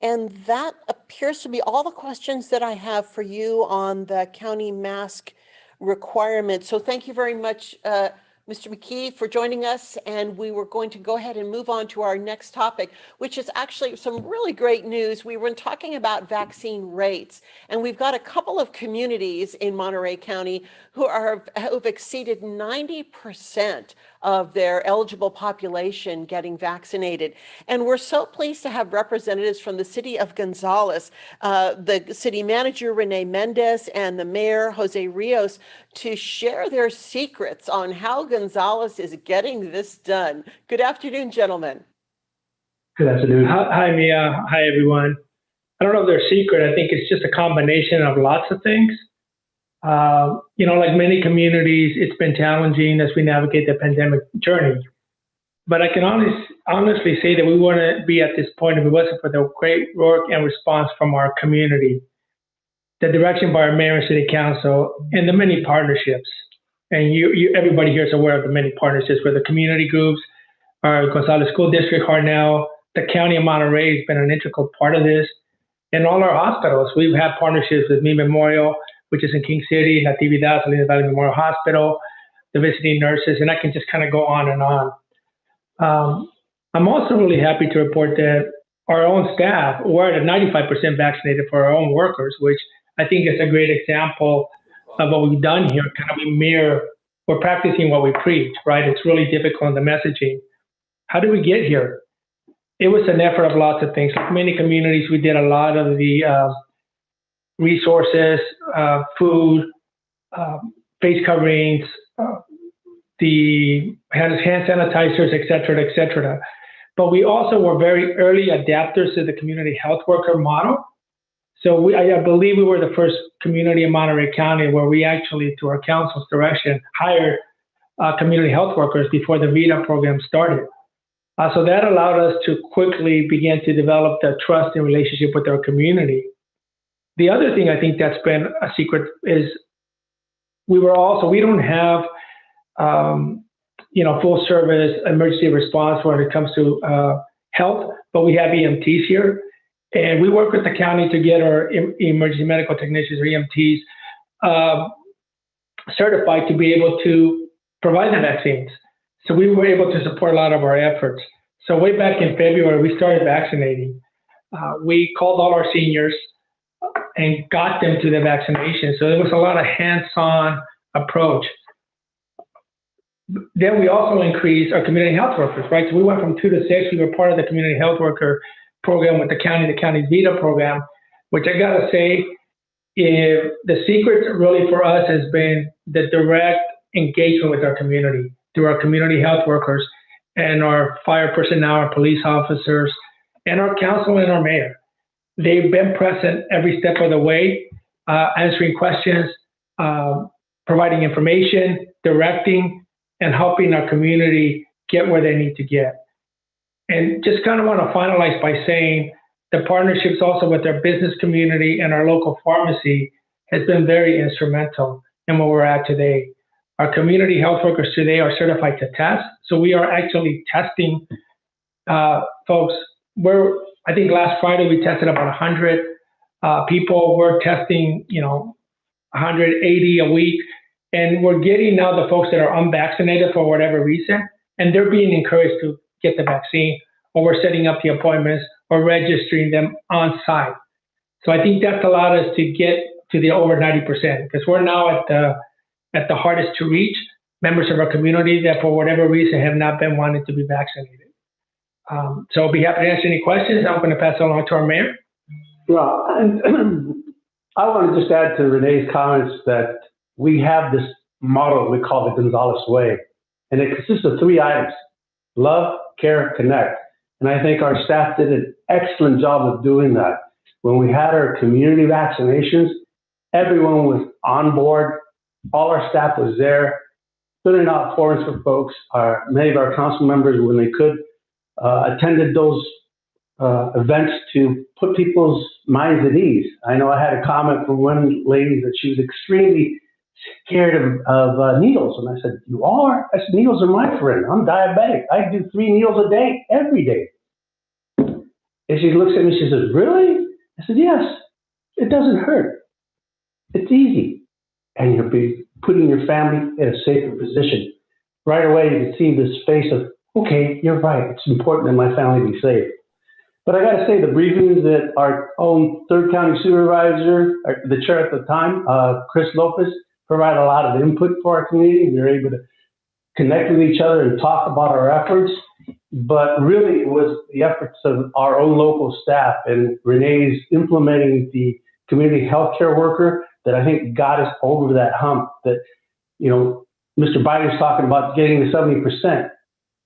And that appears to be all the questions that I have for you on the county mask requirement. So thank you very much, Mr. McKee, for joining us. And we were going to go ahead and move on to our next topic, which is actually some really great news. We were talking about vaccine rates, and we've got a couple of communities in Monterey County who've exceeded 90% of their eligible population getting vaccinated. And we're so pleased to have representatives from the city of Gonzales, the city manager, Renee Mendez, and the mayor, Jose Rios, to share their secrets on how Gonzales is getting this done. Good afternoon, gentlemen. Good afternoon. Hi, Mia. Hi, everyone. I don't know if they're a secret. I think it's just a combination of lots of things. Like many communities, it's been challenging as we navigate the pandemic journey. But I can honestly say that we wouldn't be at this point if it wasn't for the great work and response from our community, the direction by our mayor and city council, and the many partnerships. And everybody here is aware of the many partnerships where the community groups, our Gonzales School District, Harnell, the county of Monterey has been an integral part of this. And all our hospitals, we've had partnerships with Mi Memorial, which is in King City, Natividad, Salinas Valley Memorial Hospital, the visiting nurses, and I can just kind of go on and on. I'm also really happy to report that our own staff, we're at 95% vaccinated for our own workers, which I think is a great example of what we've done here. Kind of we're practicing what we preach, right? It's really difficult in the messaging. How did we get here? It was an effort of lots of things. Like many communities, we did a lot of the resources, food, face coverings, the hand sanitizers, et cetera. But we also were very early adapters to the community health worker model. So I believe we were the first community in Monterey County where we actually, to our council's direction, hired community health workers before the VITA program started. So that allowed us to quickly begin to develop the trust and relationship with our community. The other thing I think that's been a secret is we don't have, full service emergency response when it comes to health, but we have EMTs here. And we work with the county to get our emergency medical technicians or EMTs certified to be able to provide the vaccines. So we were able to support a lot of our efforts. So way back in February, we started vaccinating. We called all our seniors and got them to the vaccination. So there was a lot of hands-on approach. Then we also increased our community health workers, right? So we went from 2 to 6. We were part of the community health worker program with the county's VITA program, which I gotta say, if the secret really for us has been the direct engagement with our community through our community health workers and our fire personnel, our police officers, and our council and our mayor. They've been present every step of the way, answering questions, providing information, directing, and helping our community get where they need to get. And just kind of want to finalize by saying the partnerships also with our business community and our local pharmacy has been very instrumental in where we're at today. Our community health workers today are certified to test. So we are actually testing folks. I think last Friday we tested about 100 people. We're testing, 180 a week. And we're getting now the folks that are unvaccinated for whatever reason, and they're being encouraged to get the vaccine, or we're setting up the appointments or registering them on site. So I think that's allowed us to get to the over 90%, because we're now at the hardest to reach members of our community that for whatever reason have not been wanting to be vaccinated. So I'll be happy to answer any questions. I'm going to pass it along to our mayor. Well, I want to just add to Renee's comments that we have this model we call the Gonzales Way, and it consists of 3 items: love, care, connect. And I think our staff did an excellent job of doing that. When we had our community vaccinations, everyone was on board. All our staff was there, filling out forms for folks. Many of our council members, when they could, attended those events to put people's minds at ease. I know I had a comment from one lady that she was extremely scared of needles. And I said, you are? I said, needles are my friend. I'm diabetic. I do 3 needles a day, every day. And she looks at me, she says, really? I said, yes, it doesn't hurt. It's easy. And you'll be putting your family in a safer position. Right away, you can see this face of, okay, you're right. It's important that my family be safe. But I got to say, the briefings that our own third county supervisor, the chair at the time, Chris Lopez, provided a lot of input for our community. We were able to connect with each other and talk about our efforts. But really, it was the efforts of our own local staff and Renee's implementing the community healthcare worker that I think got us over that hump that, you know, Mr. Biden's talking about getting to 70%.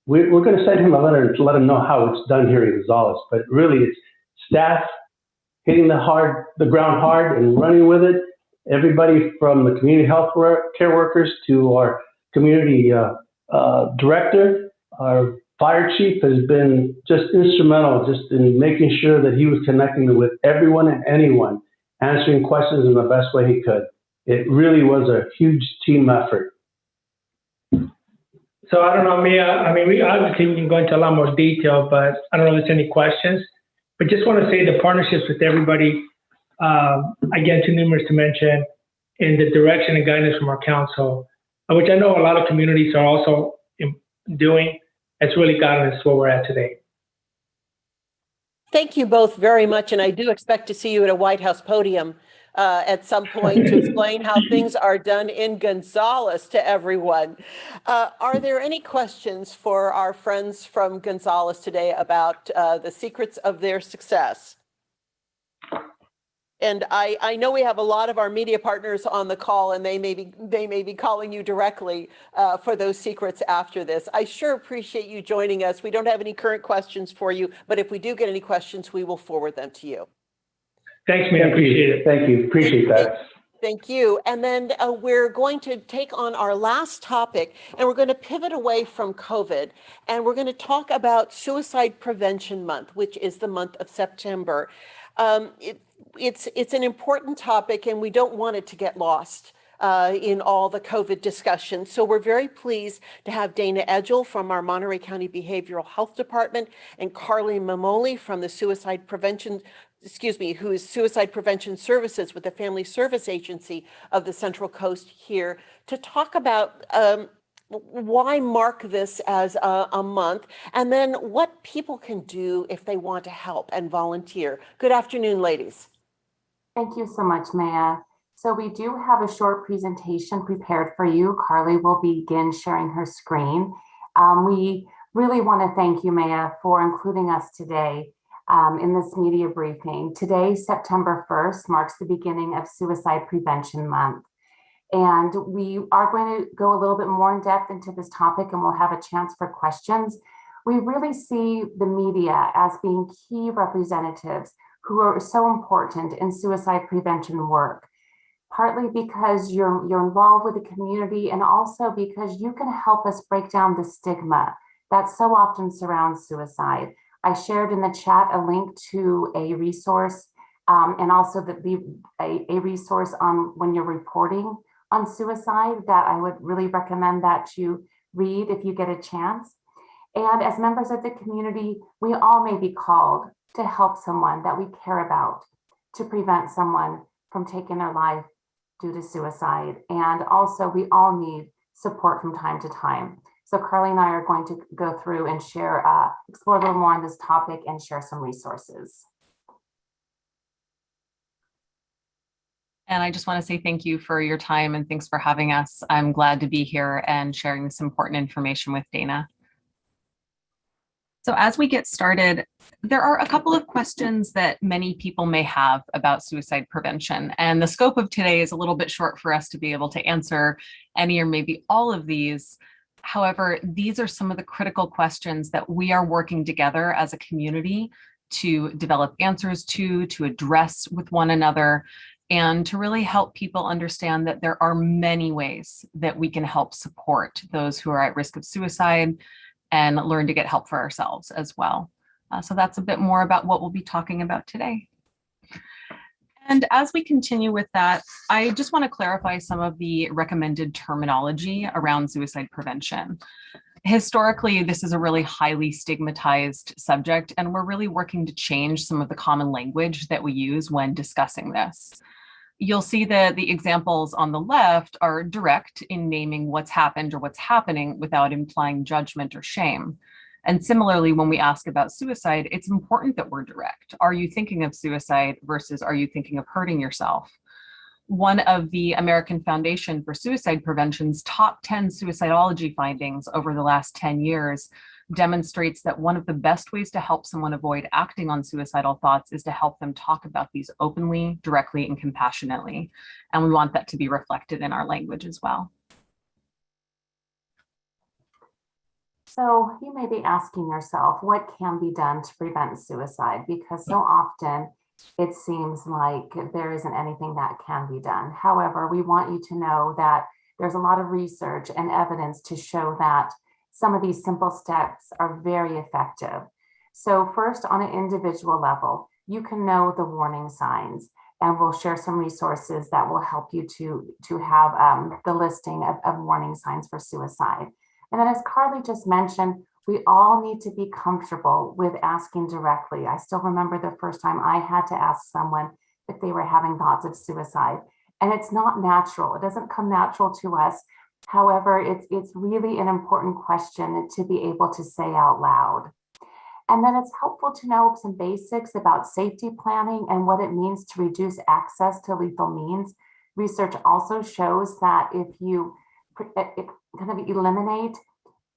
We're going to send him a letter to let him know how it's done here in Gonzales. But really, it's staff hitting the ground hard and running with it. Everybody from the community health care workers to our community director, our fire chief has been just instrumental just in making sure that he was connecting with everyone and anyone, answering questions in the best way he could. It really was a huge team effort. So I don't know, Mia, I mean, we can go into a lot more detail, but I don't know if there's any questions. But just want to say the partnerships with everybody, again, too numerous to mention, in the direction and guidance from our council, which I know a lot of communities are also doing. It's really gotten us where we're at today. Thank you both very much, and I do expect to see you at a White House podium at some point to explain how things are done in Gonzales to everyone. Are there any questions for our friends from Gonzales today about the secrets of their success? And I know we have a lot of our media partners on the call, and they may be calling you directly for those secrets after this. I sure appreciate you joining us. We don't have any current questions for you, but if we do get any questions, we will forward them to you. Thanks, Mia. Appreciate it. Thank you. Appreciate that. Thank you. And then we're going to take on our last topic, and we're going to pivot away from COVID, and we're going to talk about Suicide Prevention Month, which is the month of September. It's an important topic, and we don't want it to get lost in all the COVID discussion. So we're very pleased to have Dana Edgell from our Monterey County Behavioral Health Department and Carly Mamoli from the Suicide Prevention Services with the Family Service Agency of the Central Coast here to talk about why mark this as a month, and then what people can do if they want to help and volunteer. Good afternoon, ladies. Thank you so much, Maya. So we do have a short presentation prepared for you. Carly will begin sharing her screen. We really want to thank you, Maya, for including us today in this media briefing. Today, September 1st, marks the beginning of Suicide Prevention Month. And we are going to go a little bit more in depth into this topic, and we'll have a chance for questions. We really see the media as being key representatives who are so important in suicide prevention work, partly because you're involved with the community, and also because you can help us break down the stigma that so often surrounds suicide. I shared in the chat a link to a resource and also a resource on when you're reporting on suicide that I would really recommend that you read if you get a chance. And as members of the community, we all may be called to help someone that we care about, to prevent someone from taking their life due to suicide. And also, we all need support from time to time. So Carly and I are going to go through and share, explore a little more on this topic and share some resources. And I just want to say thank you for your time and thanks for having us. I'm glad to be here and sharing this important information with Dana. So as we get started, there are a couple of questions that many people may have about suicide prevention. And the scope of today is a little bit short for us to be able to answer any or maybe all of these. However, these are some of the critical questions that we are working together as a community to develop answers to address with one another, and to really help people understand that there are many ways that we can help support those who are at risk of suicide and learn to get help for ourselves as well. So that's a bit more about what we'll be talking about today. And as we continue with that, I just want to clarify some of the recommended terminology around suicide prevention. Historically, this is a really highly stigmatized subject, and we're really working to change some of the common language that we use when discussing this. You'll see that the examples on the left are direct in naming what's happened or what's happening without implying judgment or shame. And similarly, when we ask about suicide, it's important that we're direct. Are you thinking of suicide versus are you thinking of hurting yourself? One of the American Foundation for Suicide Prevention's top 10 suicidology findings over the last 10 years demonstrates that one of the best ways to help someone avoid acting on suicidal thoughts is to help them talk about these openly, directly, and compassionately. And we want that to be reflected in our language as well. So you may be asking yourself, what can be done to prevent suicide? Because so often it seems like there isn't anything that can be done. However, we want you to know that there's a lot of research and evidence to show that some of these simple steps are very effective. So first, on an individual level, you can know the warning signs, and we'll share some resources that will help you to have the listing of warning signs for suicide. And then, as Carly just mentioned, we all need to be comfortable with asking directly. I still remember the first time I had to ask someone if they were having thoughts of suicide. And it's not natural. It doesn't come natural to us. However, it's really an important question to be able to say out loud. And then it's helpful to know some basics about safety planning and what it means to reduce access to lethal means. Research also shows that if you kind of eliminate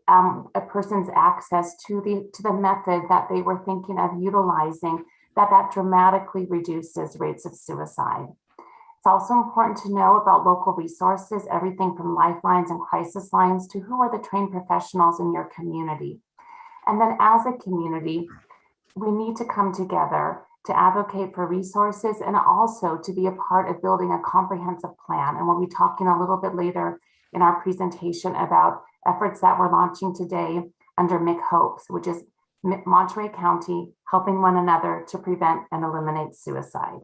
a person's access to the method that they were thinking of utilizing, that dramatically reduces rates of suicide. It's also important to know about local resources, everything from lifelines and crisis lines to who are the trained professionals in your community. And then as a community, we need to come together to advocate for resources and also to be a part of building a comprehensive plan. And we'll be talking a little bit later in our presentation about efforts that we're launching today under MCHOPES, which is Monterey County helping one another to prevent and eliminate suicide.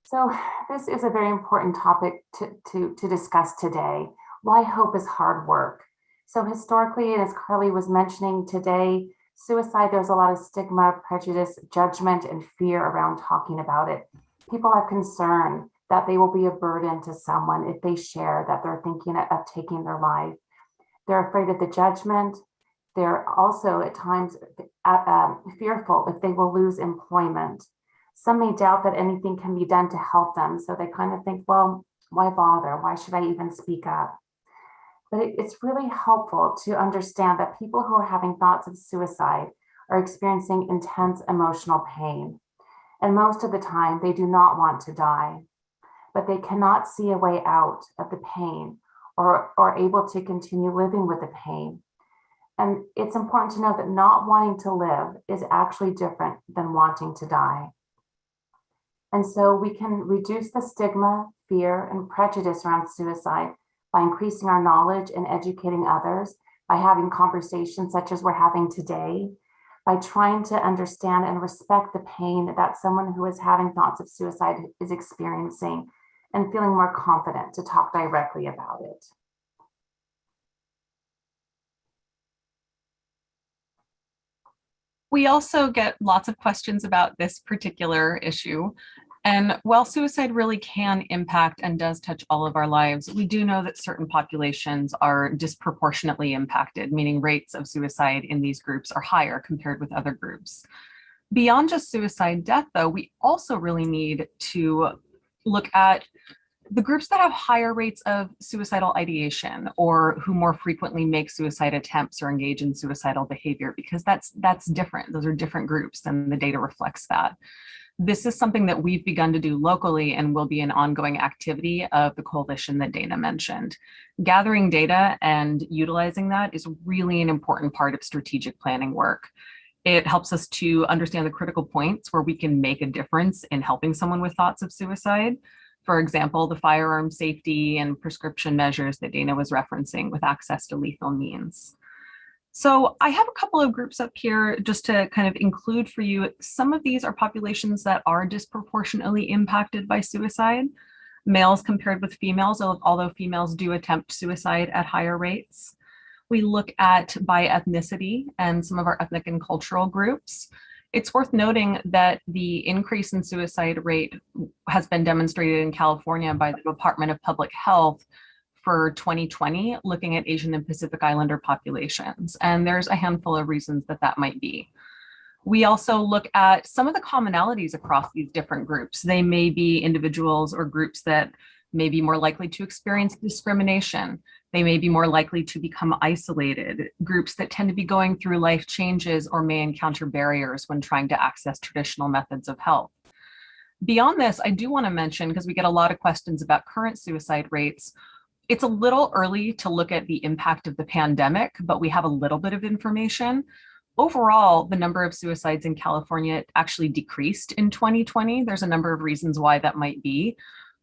So this is a very important topic to discuss today. Why hope is hard work. So historically, as Carly was mentioning today, suicide, there's a lot of stigma, prejudice, judgment, and fear around talking about it. People are concerned that they will be a burden to someone if they share that they're thinking of taking their life. They're afraid of the judgment. They're also at times fearful if they will lose employment. Some may doubt that anything can be done to help them. So they kind of think, well, why bother? Why should I even speak up? But it's really helpful to understand that people who are having thoughts of suicide are experiencing intense emotional pain. And most of the time, they do not want to die, but they cannot see a way out of the pain or are able to continue living with the pain. And it's important to know that not wanting to live is actually different than wanting to die. And so we can reduce the stigma, fear, and prejudice around suicide by increasing our knowledge and educating others, by having conversations such as we're having today, by trying to understand and respect the pain that someone who is having thoughts of suicide is experiencing, and feeling more confident to talk directly about it. We also get lots of questions about this particular issue. And while suicide really can impact and does touch all of our lives, we do know that certain populations are disproportionately impacted, meaning rates of suicide in these groups are higher compared with other groups. Beyond just suicide death, though, we also really need to look at the groups that have higher rates of suicidal ideation or who more frequently make suicide attempts or engage in suicidal behavior, because that's different. Those are different groups, and the data reflects that. This is something that we've begun to do locally and will be an ongoing activity of the coalition that Dana mentioned. Gathering data and utilizing that is really an important part of strategic planning work. It helps us to understand the critical points where we can make a difference in helping someone with thoughts of suicide. For example, the firearm safety and prescription measures that Dana was referencing with access to lethal means. So I have a couple of groups up here just to kind of include for you. Some of these are populations that are disproportionately impacted by suicide, males compared with females, although females do attempt suicide at higher rates. We look at by ethnicity and some of our ethnic and cultural groups. It's worth noting that the increase in suicide rate has been demonstrated in California by the Department of Public Health for 2020, looking at Asian and Pacific Islander populations. And there's a handful of reasons that that might be. We also look at some of the commonalities across these different groups. They may be individuals or groups that may be more likely to experience discrimination. They may be more likely to become isolated, groups that tend to be going through life changes or may encounter barriers when trying to access traditional methods of health. Beyond this, I do want to mention, because we get a lot of questions about current suicide rates, it's a little early to look at the impact of the pandemic, but we have a little bit of information. Overall, the number of suicides in California actually decreased in 2020. There's a number of reasons why that might be.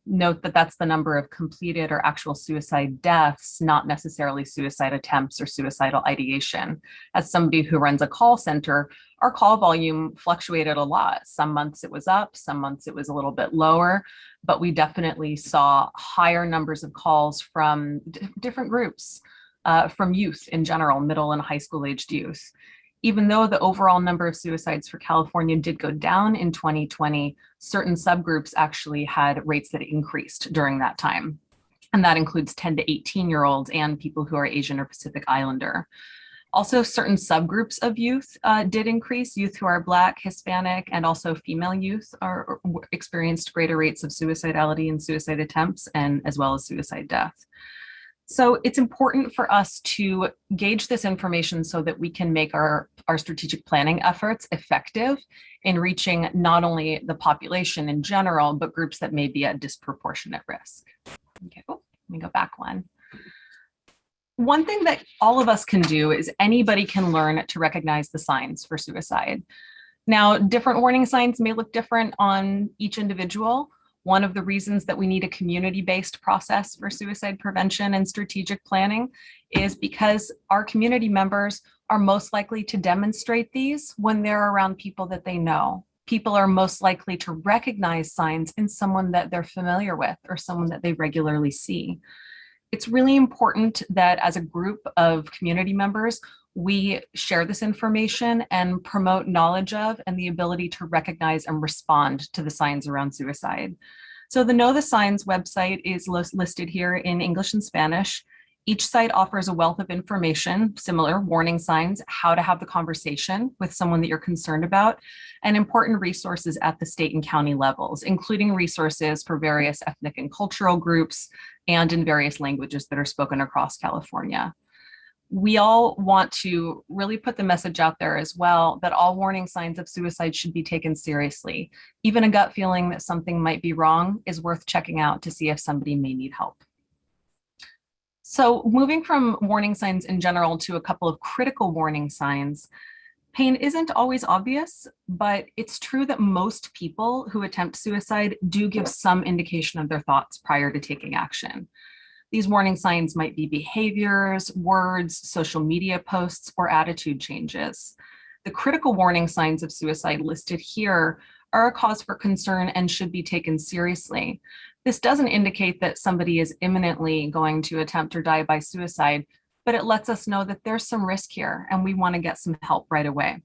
Note that that's the number of completed or actual suicide deaths, not necessarily suicide attempts or suicidal ideation. As somebody who runs a call center, our call volume fluctuated a lot. Some months it was up, some months it was a little bit lower, but we definitely saw higher numbers of calls from different groups, from youth in general, middle and high school aged youth. Even though the overall number of suicides for California did go down in 2020, certain subgroups actually had rates that increased during that time. And that includes 10 to 18-year-olds and people who are Asian or Pacific Islander. Also, certain subgroups of youth did increase. Youth who are Black, Hispanic, and also female youth experienced greater rates of suicidality and suicide attempts, and as well as suicide death. So it's important for us to gauge this information so that we can make our strategic planning efforts effective in reaching not only the population in general, but groups that may be at disproportionate risk. Okay, let me go back one. One thing that all of us can do is anybody can learn to recognize the signs for suicide. Now, different warning signs may look different on each individual. One of the reasons that we need a community-based process for suicide prevention and strategic planning is because our community members are most likely to demonstrate these when they're around people that they know. People are most likely to recognize signs in someone that they're familiar with or someone that they regularly see. It's really important that as a group of community members, we share this information and promote knowledge of and the ability to recognize and respond to the signs around suicide. So the Know the Signs website is listed here in English and Spanish. Each site offers a wealth of information, similar warning signs, how to have the conversation with someone that you're concerned about, and important resources at the state and county levels, including resources for various ethnic and cultural groups and in various languages that are spoken across California. We all want to really put the message out there as well that all warning signs of suicide should be taken seriously. Even a gut feeling that something might be wrong is worth checking out to see if somebody may need help. So moving from warning signs in general to a couple of critical warning signs, pain isn't always obvious, but it's true that most people who attempt suicide do give some indication of their thoughts prior to taking action. These warning signs might be behaviors, words, social media posts, or attitude changes. The critical warning signs of suicide listed here are a cause for concern and should be taken seriously. This doesn't indicate that somebody is imminently going to attempt or die by suicide, but it lets us know that there's some risk here and we want to get some help right away.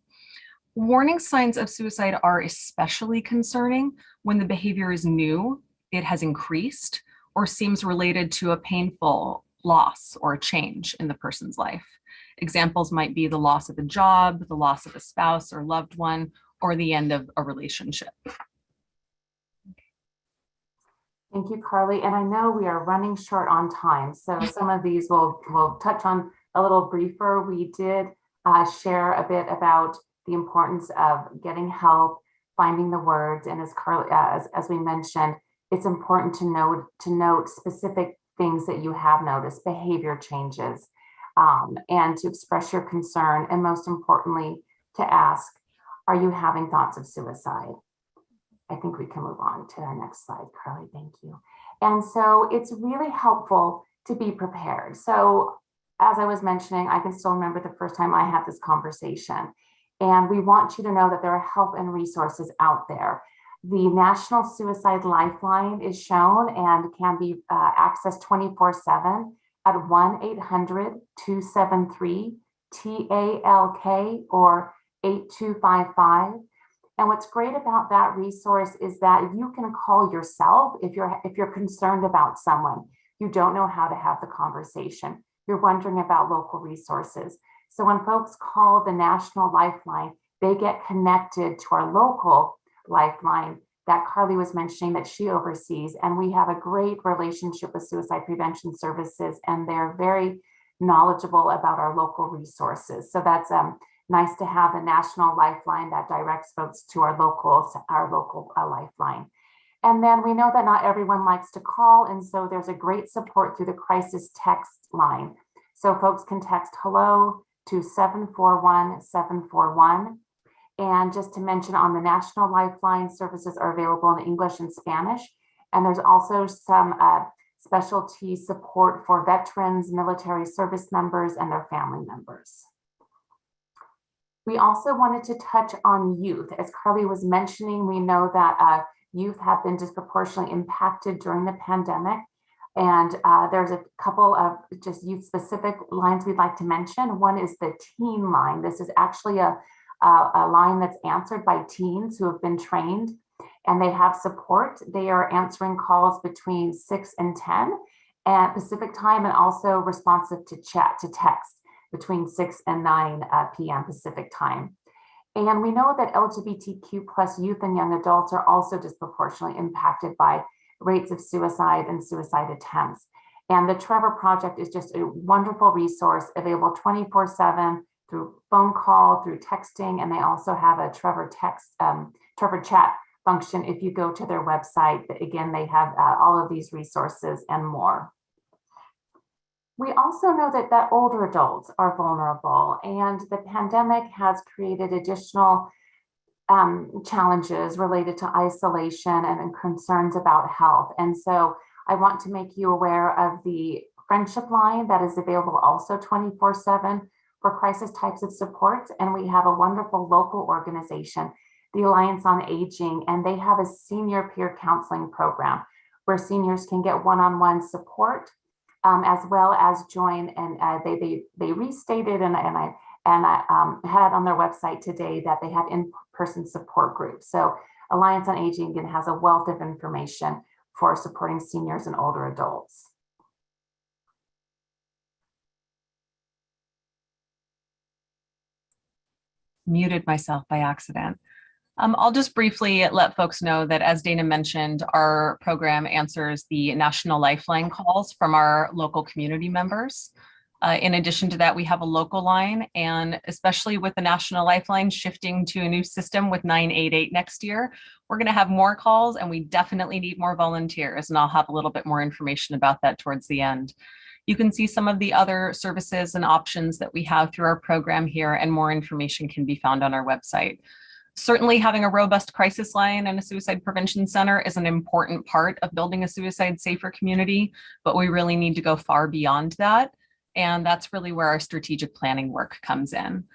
Warning signs of suicide are especially concerning when the behavior is new, it has increased, or seems related to a painful loss or a change in the person's life. Examples might be the loss of a job, the loss of a spouse or loved one, or the end of a relationship. Thank you, Carly. And I know we are running short on time, so some of these we'll touch on a little briefer. We did share a bit about the importance of getting help, finding the words, and as Carly, as we mentioned, it's important to note specific things that you have noticed, behavior changes, and to express your concern, and most importantly, to ask, are you having thoughts of suicide? I think we can move on to our next slide, Carly, thank you. And so it's really helpful to be prepared. So as I was mentioning, I can still remember the first time I had this conversation. And we want you to know that there are help and resources out there. The National Suicide Lifeline is shown and can be accessed 24/7 at 1-800-273-TALK or 8255. And what's great about that resource is that you can call yourself if you're concerned about someone. You don't know how to have the conversation. You're wondering about local resources. So when folks call the National Lifeline, they get connected to our local Lifeline that Carly was mentioning that she oversees. And we have a great relationship with Suicide Prevention Services, and they're very knowledgeable about our local resources. So that's nice to have the National Lifeline that directs folks to our local Lifeline. And then we know that not everyone likes to call, and so there's a great support through the crisis text line. So folks can text hello to 741-741. And just to mention, on the National Lifeline, services are available in English and Spanish. And there's also some specialty support for veterans, military service members, and their family members. We also wanted to touch on youth. As Carly was mentioning, we know that youth have been disproportionately impacted during the pandemic. And there's a couple of just youth-specific lines we'd like to mention. One is the teen line. This is actually a line that's answered by teens who have been trained, and they have support. They are answering calls between 6 and 10 at Pacific time, and also responsive to text between 6 and 9 p.m. Pacific time. And we know that LGBTQ plus youth and young adults are also disproportionately impacted by rates of suicide and suicide attempts. And the Trevor Project is just a wonderful resource available 24/7 through phone call, through texting, and they also have a Trevor chat function if you go to their website. Again, they have all of these resources and more. We also know that older adults are vulnerable, and the pandemic has created additional challenges related to isolation and concerns about health. And so I want to make you aware of the friendship line that is available also 24/7 for crisis types of supports. And we have a wonderful local organization, the Alliance on Aging, and they have a senior peer counseling program where seniors can get one-on-one support, as well as join. And they restated, and I had on their website today that they have in-person support groups. So Alliance on Aging again has a wealth of information for supporting seniors and older adults. Muted myself by accident. I'll just briefly let folks know that, as Dana mentioned, our program answers the National Lifeline calls from our local community members. In addition to that, we have a local line, and especially with the National Lifeline shifting to a new system with 988 next year, we're going to have more calls, and we definitely need more volunteers, and I'll have a little bit more information about that towards the end. You can see some of the other services and options that we have through our program here, and more information can be found on our website. Certainly having a robust crisis line and a suicide prevention center is an important part of building a suicide safer community, but we really need to go far beyond that. And that's really where our strategic planning work comes in.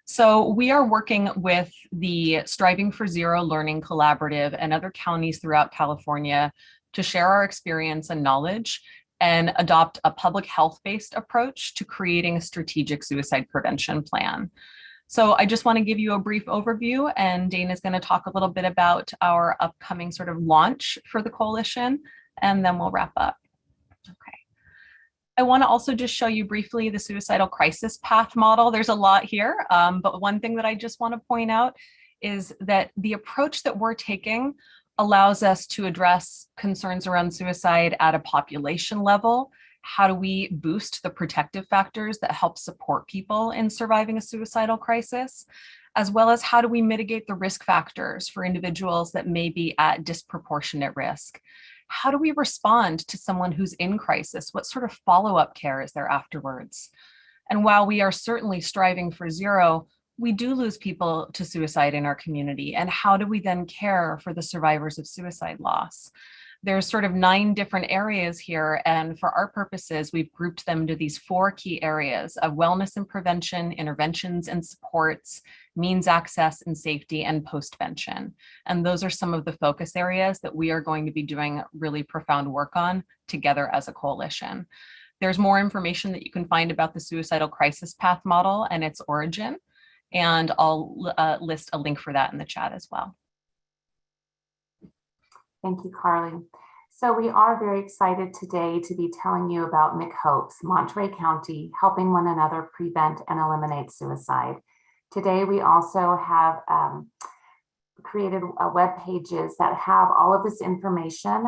So we are working with the Striving for Zero Learning Collaborative and other counties throughout California to share our experience and knowledge and adopt a public health-based approach to creating a strategic suicide prevention plan. So I just want to give you a brief overview, and Dana's going to talk a little bit about our upcoming sort of launch for the coalition, and then we'll wrap up. Okay. I want to also just show you briefly the suicidal crisis path model. There's a lot here, but one thing that I just want to point out is that the approach that we're taking allows us to address concerns around suicide at a population level. How do we boost the protective factors that help support people in surviving a suicidal crisis, as well as how do we mitigate the risk factors for individuals that may be at disproportionate risk? How do we respond to someone who's in crisis? What sort of follow-up care is there afterwards? And while we are certainly striving for zero, we do lose people to suicide in our community. And how do we then care for the survivors of suicide loss? There's sort of 9 different areas here, and for our purposes, we've grouped them to these 4 key areas of wellness and prevention, interventions and supports, means access and safety, and postvention. And those are some of the focus areas that we are going to be doing really profound work on together as a coalition. There's more information that you can find about the suicidal crisis path model and its origin, and I'll list a link for that in the chat as well. Thank you, Carly. So we are very excited today to be telling you about McHopes, Monterey County, helping one another prevent and eliminate suicide. Today, we also have created web pages that have all of this information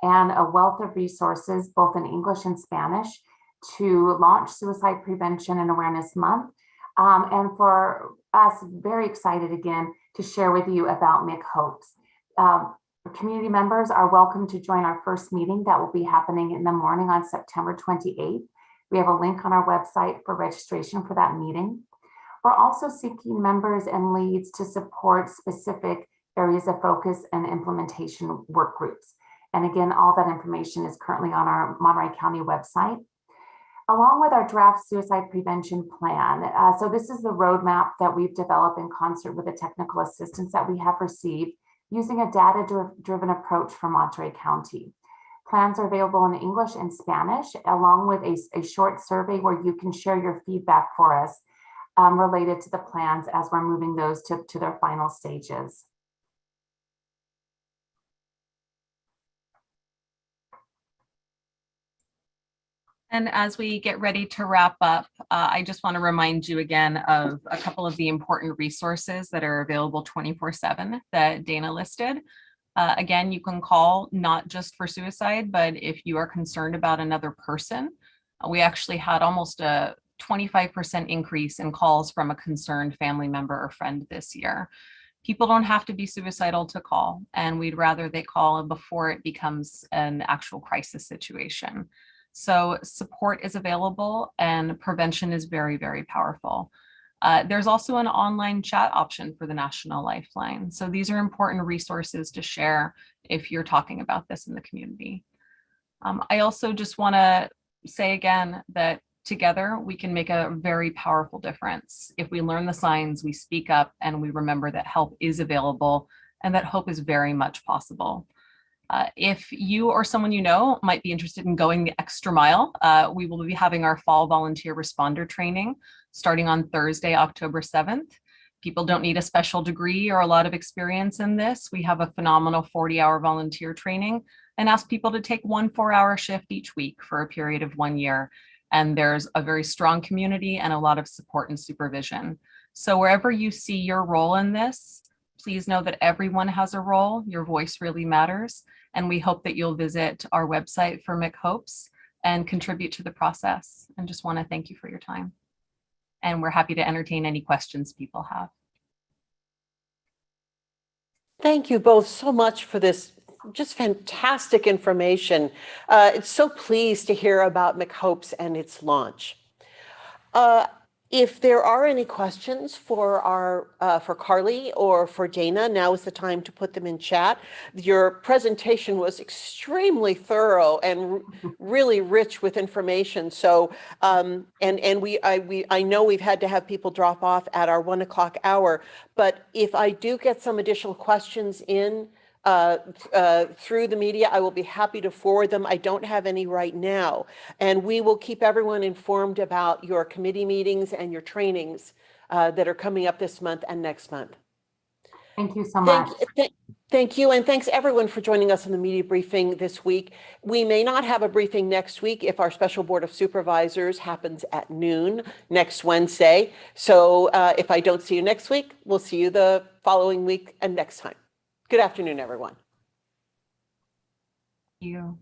and a wealth of resources, both in English and Spanish, to launch Suicide Prevention and Awareness Month. And for us, very excited again to share with you about McHopes. Community members are welcome to join our first meeting that will be happening in the morning on September 28th. We have a link on our website for registration for that meeting. We're also seeking members and leads to support specific areas of focus and implementation work groups. And again, all that information is currently on our Monterey County website, along with our draft suicide prevention plan. So this is the roadmap that we've developed in concert with the technical assistance that we have received using a data-driven approach from Monterey County. Plans are available in English and Spanish, along with a short survey where you can share your feedback for us related to the plans as we're moving those to their final stages. And as we get ready to wrap up, I just want to remind you again of a couple of the important resources that are available 24/7 that Dana listed. Again, you can call not just for suicide, but if you are concerned about another person. We actually had almost a 25% increase in calls from a concerned family member or friend this year. People don't have to be suicidal to call, and we'd rather they call before it becomes an actual crisis situation. So support is available and prevention is very, very powerful. There's also an online chat option for the National Lifeline. So these are important resources to share if you're talking about this in the community. I also just want to say again that together we can make a very powerful difference. If we learn the signs, we speak up, and we remember that help is available and that hope is very much possible. If you or someone you know might be interested in going the extra mile, we will be having our fall volunteer responder training starting on Thursday, October 7th. People don't need a special degree or a lot of experience in this. We have a phenomenal 40-hour volunteer training and ask people to take 1 4-hour shift each week for a period of 1 year. And there's a very strong community and a lot of support and supervision. So wherever you see your role in this, please know that everyone has a role. Your voice really matters. And we hope that you'll visit our website for McHopes and contribute to the process. And just want to thank you for your time. And we're happy to entertain any questions people have. Thank you both so much for this just fantastic information. It's so pleased to hear about McHopes and its launch. If there are any questions for for Carly or for Dana, now is the time to put them in chat. Your presentation was extremely thorough and really rich with information. So, I know we've had to have people drop off at our 1 o'clock hour, but if I do get some additional questions in through the media, I will be happy to forward them. I don't have any right now. And we will keep everyone informed about your committee meetings and your trainings that are coming up this month and next month. Thank you so much. Thank you. And thanks everyone for joining us in the media briefing this week. We may not have a briefing next week if our special board of supervisors happens at noon next Wednesday. So if I don't see you next week, we'll see you the following week and next time. Good afternoon, everyone. Thank you.